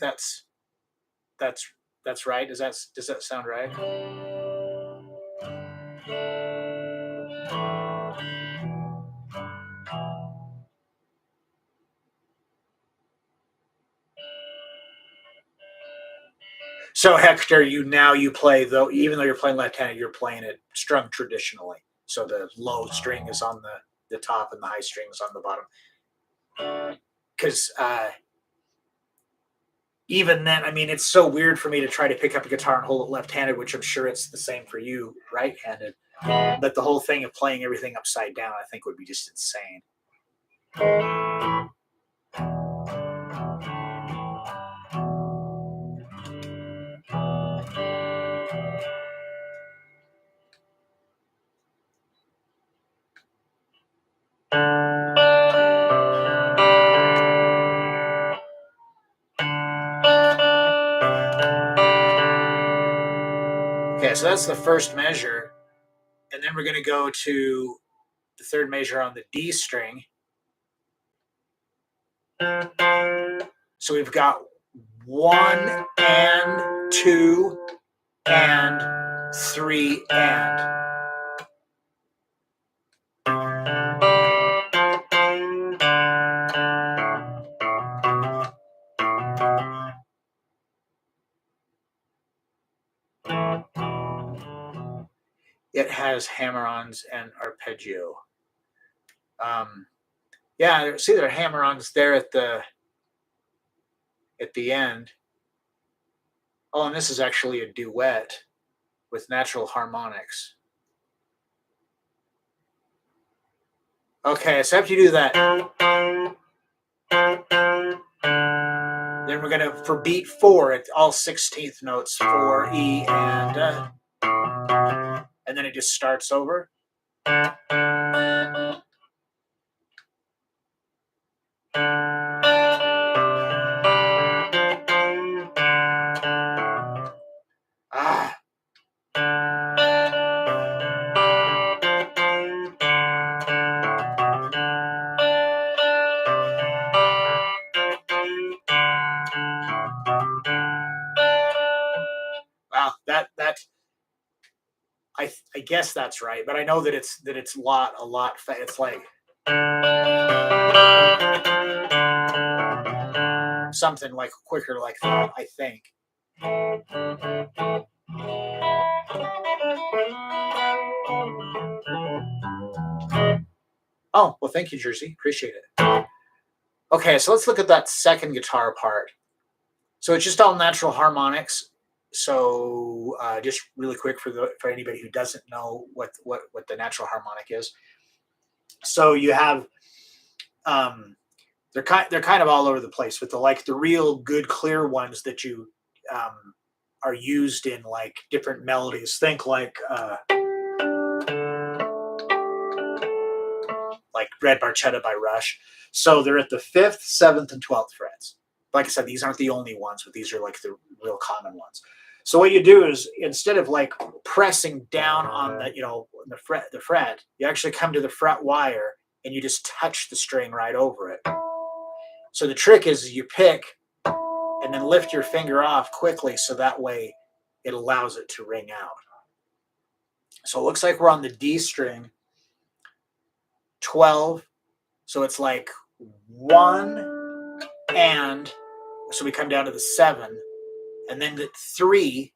S1: that's right. Does that sound right? So Hector, you play though, even though you're playing left-handed, you're playing it strung traditionally. So the low string is on the top and the high string is on the bottom. Because even then, I mean, it's so weird for me to try to pick up a guitar and hold it left-handed, which I'm sure it's the same for you, right-handed. But the whole thing of playing everything upside down, I think, would be just insane. Okay, so that's the first measure. And then we're going to go to the third measure on the D string. So we've got 1 and 2 and 3 and. It has hammer-ons and arpeggio. Yeah, see there are hammer-ons there at the end. Oh, and this is actually a duet with natural harmonics. Okay, so after you do that, then we're gonna, for beat 4, it's all 16th notes for E and then it just starts over. Ah. Wow, I guess that's right, but I know that it's a lot it's like something like quicker like that, I think. Oh, well, thank you, Jersey. Appreciate it. Okay, so let's look at that second guitar part. So it's just all natural harmonics. So just really quick for anybody who doesn't know what the natural harmonic is. So you have they're kind of all over the place, but the real good clear ones that you um, are used in like different melodies. Think like Red Barchetta by Rush. So they're at the 5th, 7th, and 12th frets. Like I said, these aren't the only ones, but these are like the real common ones. So what you do is instead of like pressing down on the fret, you actually come to the fret wire and you just touch the string right over it. So the trick is you pick and then lift your finger off quickly so that way it allows it to ring out. So it looks like we're on the D string, 12. So it's like 1 and so we come down to the 7, and then the 3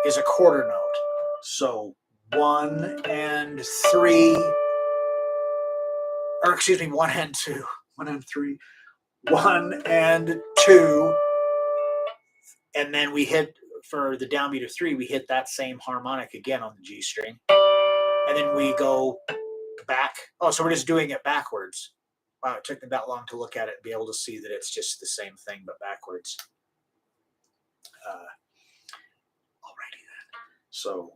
S1: is a quarter note. So 1 and 3, or excuse me, 1 and 2, 1 and 3, 1 and 2, and then we hit for the downbeat of 3, we hit that same harmonic again on the G string, and then we go back. Oh, so we're just doing it backwards. Wow, it took me that long to look at it and be able to see that it's just the same thing but backwards. Alrighty then. So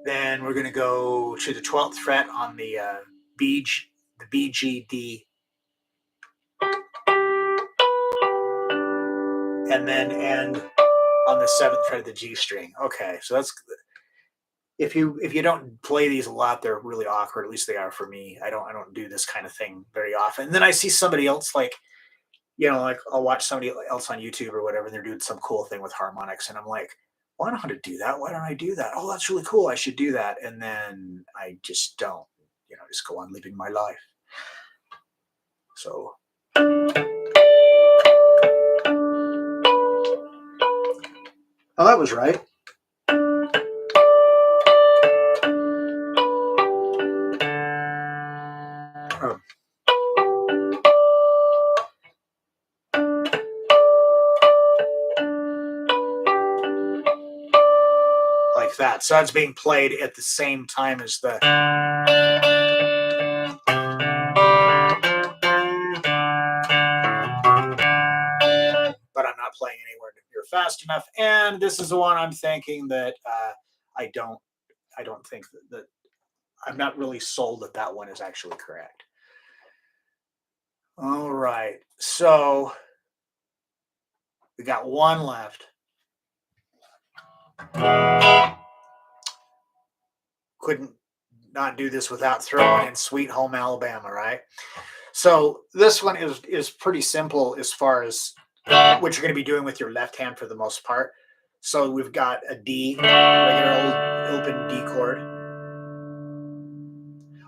S1: then we're going to go to the 12th fret on the B, G, D, and then end on the 7th fret of the G string. Okay, so that's if you don't play these a lot, they're really awkward. At least they are for me. I don't do this kind of thing very often. And then I see somebody else like I'll watch somebody else on YouTube or whatever, and they're doing some cool thing with harmonics, and I'm like, well, I know how to do that. Why don't I do that? Oh, that's really cool. I should do that. And then I just don't, just go on living my life. So. Oh, that was right. Oh. Like that. So that's being played at the same time as the. But I'm not playing anywhere near fast enough. And this is the one I'm thinking that I don't think that I'm not really sold that one is actually correct. All right, so we got one left. Couldn't not do this without throwing in Sweet Home Alabama, right? So this one is pretty simple as far as what you're going to be doing with your left hand for the most part. So we've got a D, regular old open D chord.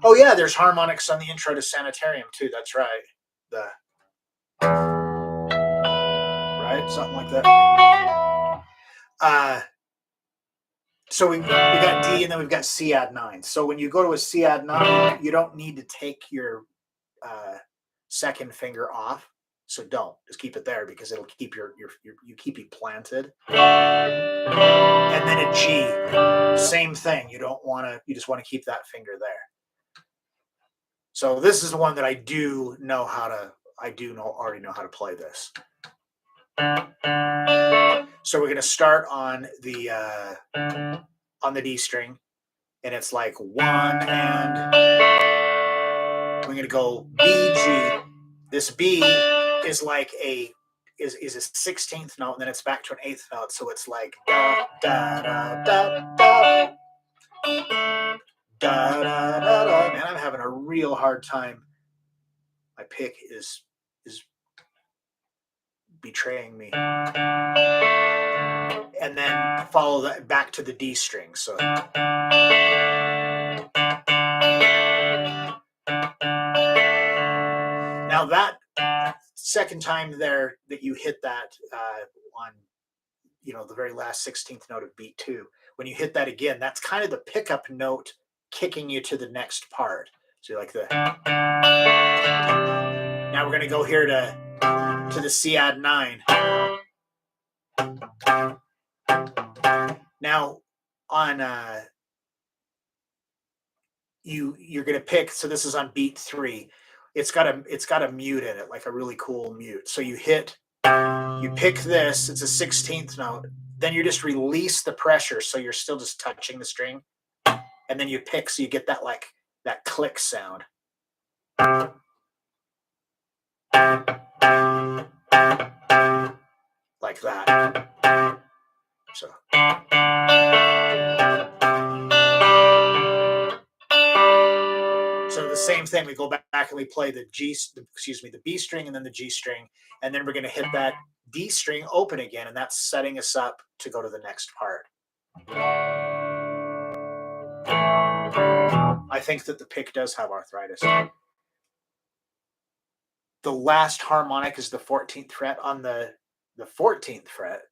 S1: Oh yeah, there's harmonics on the intro to Sanitarium too. That's right. Right, something like that. So we got D and then we've got C add 9. So when you go to a C add 9, you don't need to take your second finger off. So don't just keep it there because it'll keep you keep you planted. And then a G, same thing. You just want to keep that finger there. So this is the one that I already know how to play this. So we're going to start on the D string, and it's like 1 and we're going to go B, G. This B is like a 16th note, and then it's back to an 8th note. So it's like da da da da da da da da da. Man, I'm having a real hard time. My pick is betraying me. And then follow that back to the D string. So now that second time there that you hit that on, the very last 16th note of beat 2, when you hit that again, that's kind of the pickup note kicking you to the next part. So you're like the. Now we're going to go here to the C add 9. Now on you're going to pick. So this is on beat 3. It's got a mute in it, like a really cool mute. So you pick this. It's a 16th note. Then you just release the pressure, so you're still just touching the string, and then you pick, so you get that that click sound. Like that. So the same thing, we go back and we play the B string and then the G string, and then we're going to hit that D string open again, and that's setting us up to go to the next part. I think that the pick does have arthritis. The last harmonic is the 14th fret. On the 14th fret,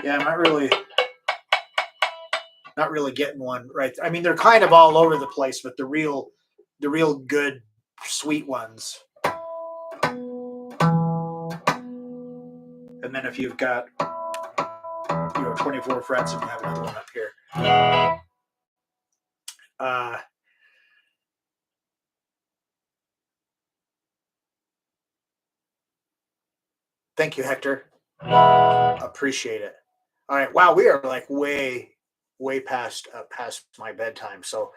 S1: yeah, I'm not really getting one right. I mean, they're kind of all over the place, but the real good, sweet ones. And then if you've got 24 frets, and you have another one up here. Thank you, Hector. Appreciate it. All right. Wow, we are like way past my bedtime. So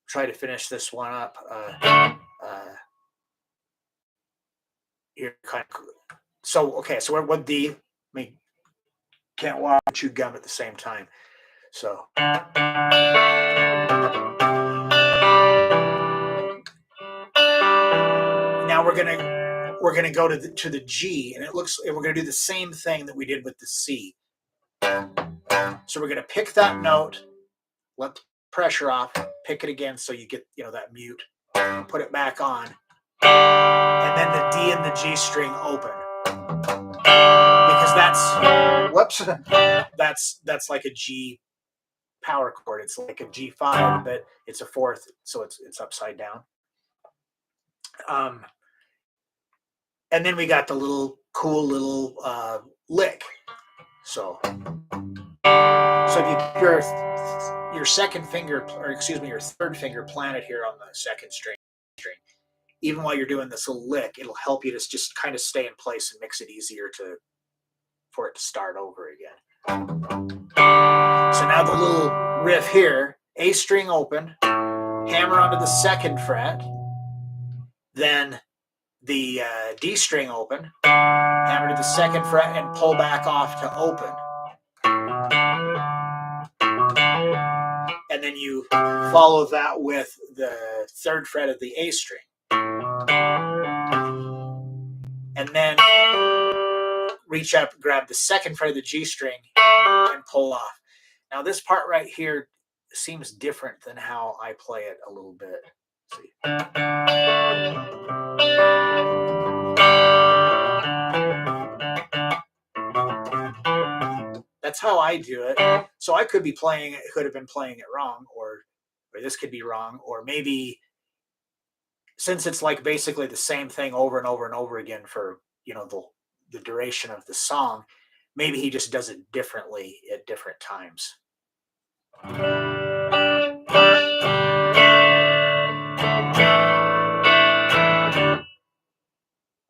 S1: try to finish this one up. You're kind of so okay. So we're what D. I mean, can't walk and chew gum at the same time. So now we're gonna go to the G, and we're gonna do the same thing that we did with the C. So we're gonna pick that note, let the pressure off, pick it again, so you get that mute, put it back on, and then the D and the G string open, because that's like a G power chord. It's like a G5, but it's a fourth, so it's upside down. And then we got the cool little lick. So if your second finger, or excuse me, your third finger planted here on the second string, even while you're doing this little lick, it'll help you to just kind of stay in place and makes it easier for it to start over again. So now the little riff here, A string open, hammer onto the second fret, then the D string open, hammer to the second fret, and pull back off to open. And then you follow that with the third fret of the A string. And then reach up, grab the second fret of the G string, and pull off. Now this part right here seems different than how I play it a little bit. Let's see. That's how I do it. So I could have been playing it wrong, or this could be wrong, or maybe since it's like basically the same thing over and over and over again for the duration of the song, maybe he just does it differently at different times.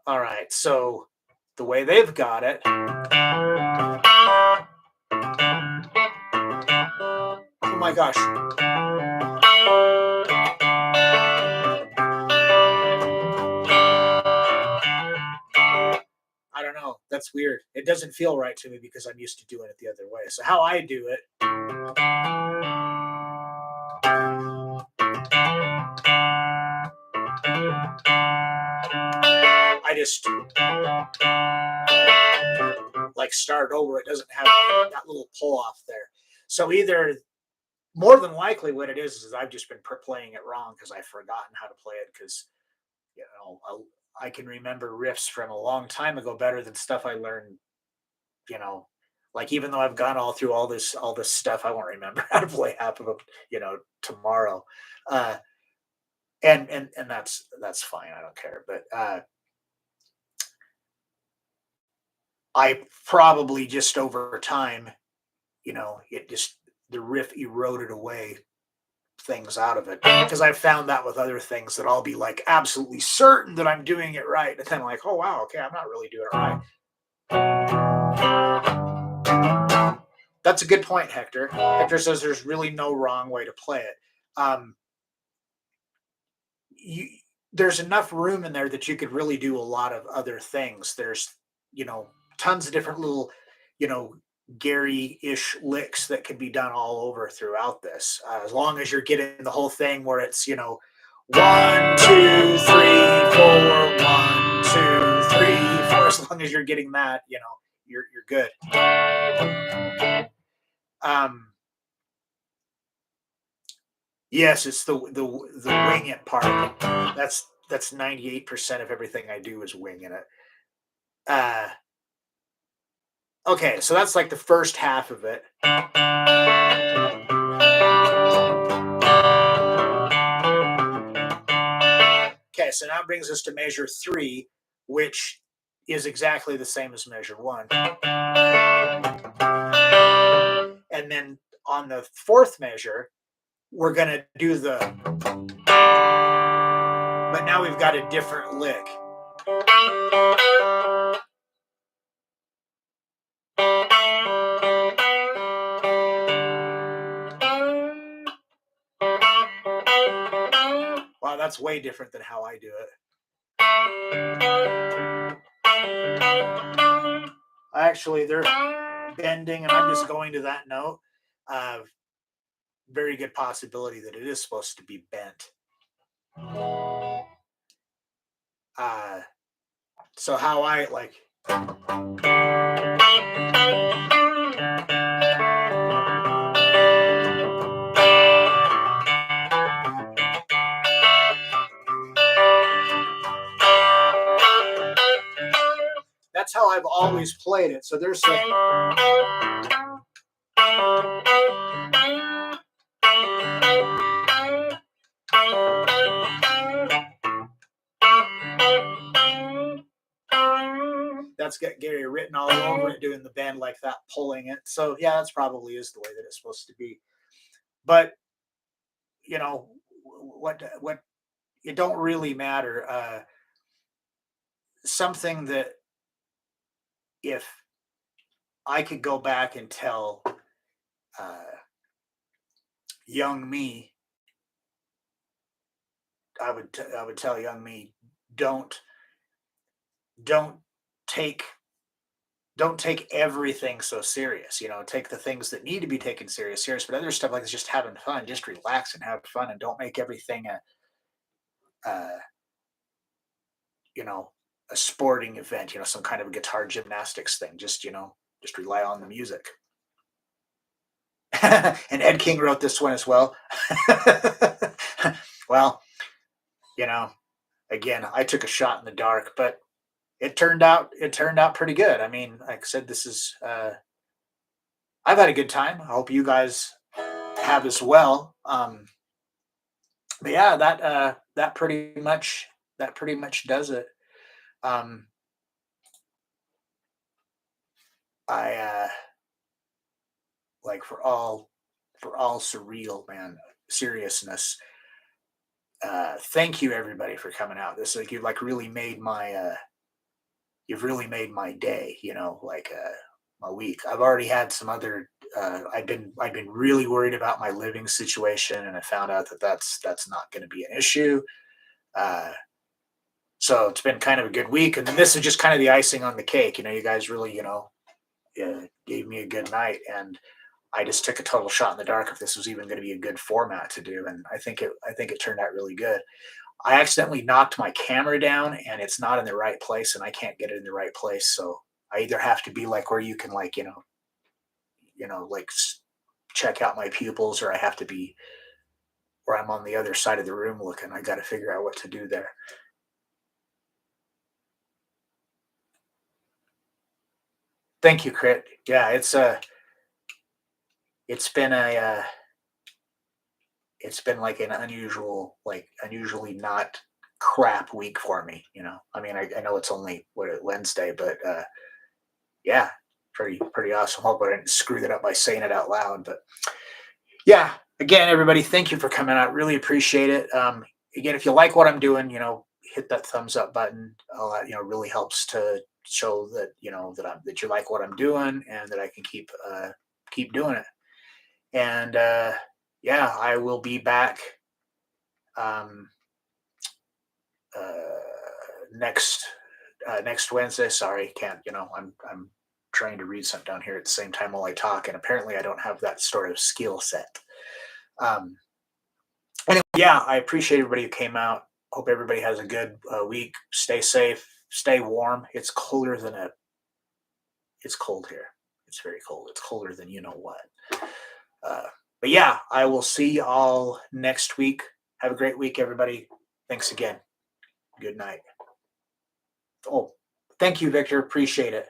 S1: All right, so the way they've got it. my gosh. I don't know. That's weird. It doesn't feel right to me because I'm used to doing it the other way. So how I do it, I just like start over. It doesn't have that little pull off there. So either more than likely what it is I've just been playing it wrong because I've forgotten how to play it because you know I can remember riffs from a long time ago better than stuff I learned. You know, like even though I've gone all through all this stuff, I won't remember how to play half of them. Tomorrow, uh, and that's fine. I don't care. But I probably just over time, it just the riff eroded away things out of it because I've found that with other things that I'll be like absolutely certain that I'm doing it right, and then I'm like, oh wow, okay, I'm not really doing it right. That's a good point, Hector. Hector says there's really no wrong way to play it. Um, you, there's enough room in there that you could really do a lot of other things. There's, you know, tons of different little, you know, Gary-ish licks that can be done all over throughout this. As long as you're getting the whole thing where it's, 1, 2, 3, 4, 1, 2, 3, 4. As long as you're getting that, you're good. Um, yes, it's the wing it part. That's 98% of everything I do is winging it. Uh, okay, so that's like the first half of it. Okay, so now it brings us to measure 3, which is exactly the same as measure 1. And then on the 4th measure, we're going to do but now we've got a different lick. Wow, that's way different than how I do it. Actually, they're bending and I'm just going to that note. Very good possibility that it is supposed to be bent. So how I like. That's how I've always played it. So there's that's got Gary written all over it, doing the bend like that, pulling it. So yeah, that's probably is the way that it's supposed to be. But what it don't really matter. Something that if I could go back and tell young me, I would tell young me, don't don't take don't take everything so serious. Take the things that need to be taken serious, but other stuff like this, just having fun, just relax and have fun, and don't make everything uh, you know, a sporting event, some kind of a guitar gymnastics thing. Just rely on the music. And Ed King wrote this one as well. Well, you know, again, I took a shot in the dark, but it turned out pretty good. I mean, like I said, this is I've had a good time. I hope you guys have as well. But yeah, that pretty much does it. Um, I like for all surreal, man, seriousness. Thank you everybody for coming out. This like you've really made my day. Like my week. I've already had some other I've been really worried about my living situation, and I found out that that's not going to be an issue. Uh, so it's been kind of a good week, and then this is just kind of the icing on the cake. You guys really, gave me a good night, and I just took a total shot in the dark if this was even going to be a good format to do, and I think it turned out really good. I accidentally knocked my camera down, and it's not in the right place, and I can't get it in the right place. So I either have to be like where you can like like check out my pupils, or I have to be where I'm on the other side of the room looking. I got to figure out what to do there. Thank you, Crit. Yeah, it's been it's been like an unusually not crap week for me. I mean, I know it's only Wednesday, but yeah, pretty awesome. Hope I didn't screw that up by saying it out loud. But yeah, again, everybody, thank you for coming out. Really appreciate it. Again, if you like what I'm doing, hit that thumbs up button. All that really helps to show that that you like what I'm doing and that I can keep doing it. And yeah, I will be back um, uh, next Wednesday. Sorry, can't. I'm trying to read something down here at the same time while I talk, and apparently I don't have that sort of skill set. Um, anyway, yeah, I appreciate everybody who came out. Hope everybody has a good week. Stay safe. Stay warm. It's cold here. It's very cold. It's colder than you know what. Uh, but yeah, I will see y'all next week. Have a great week, everybody. Thanks again. Good night. Oh, thank you, Victor. Appreciate it.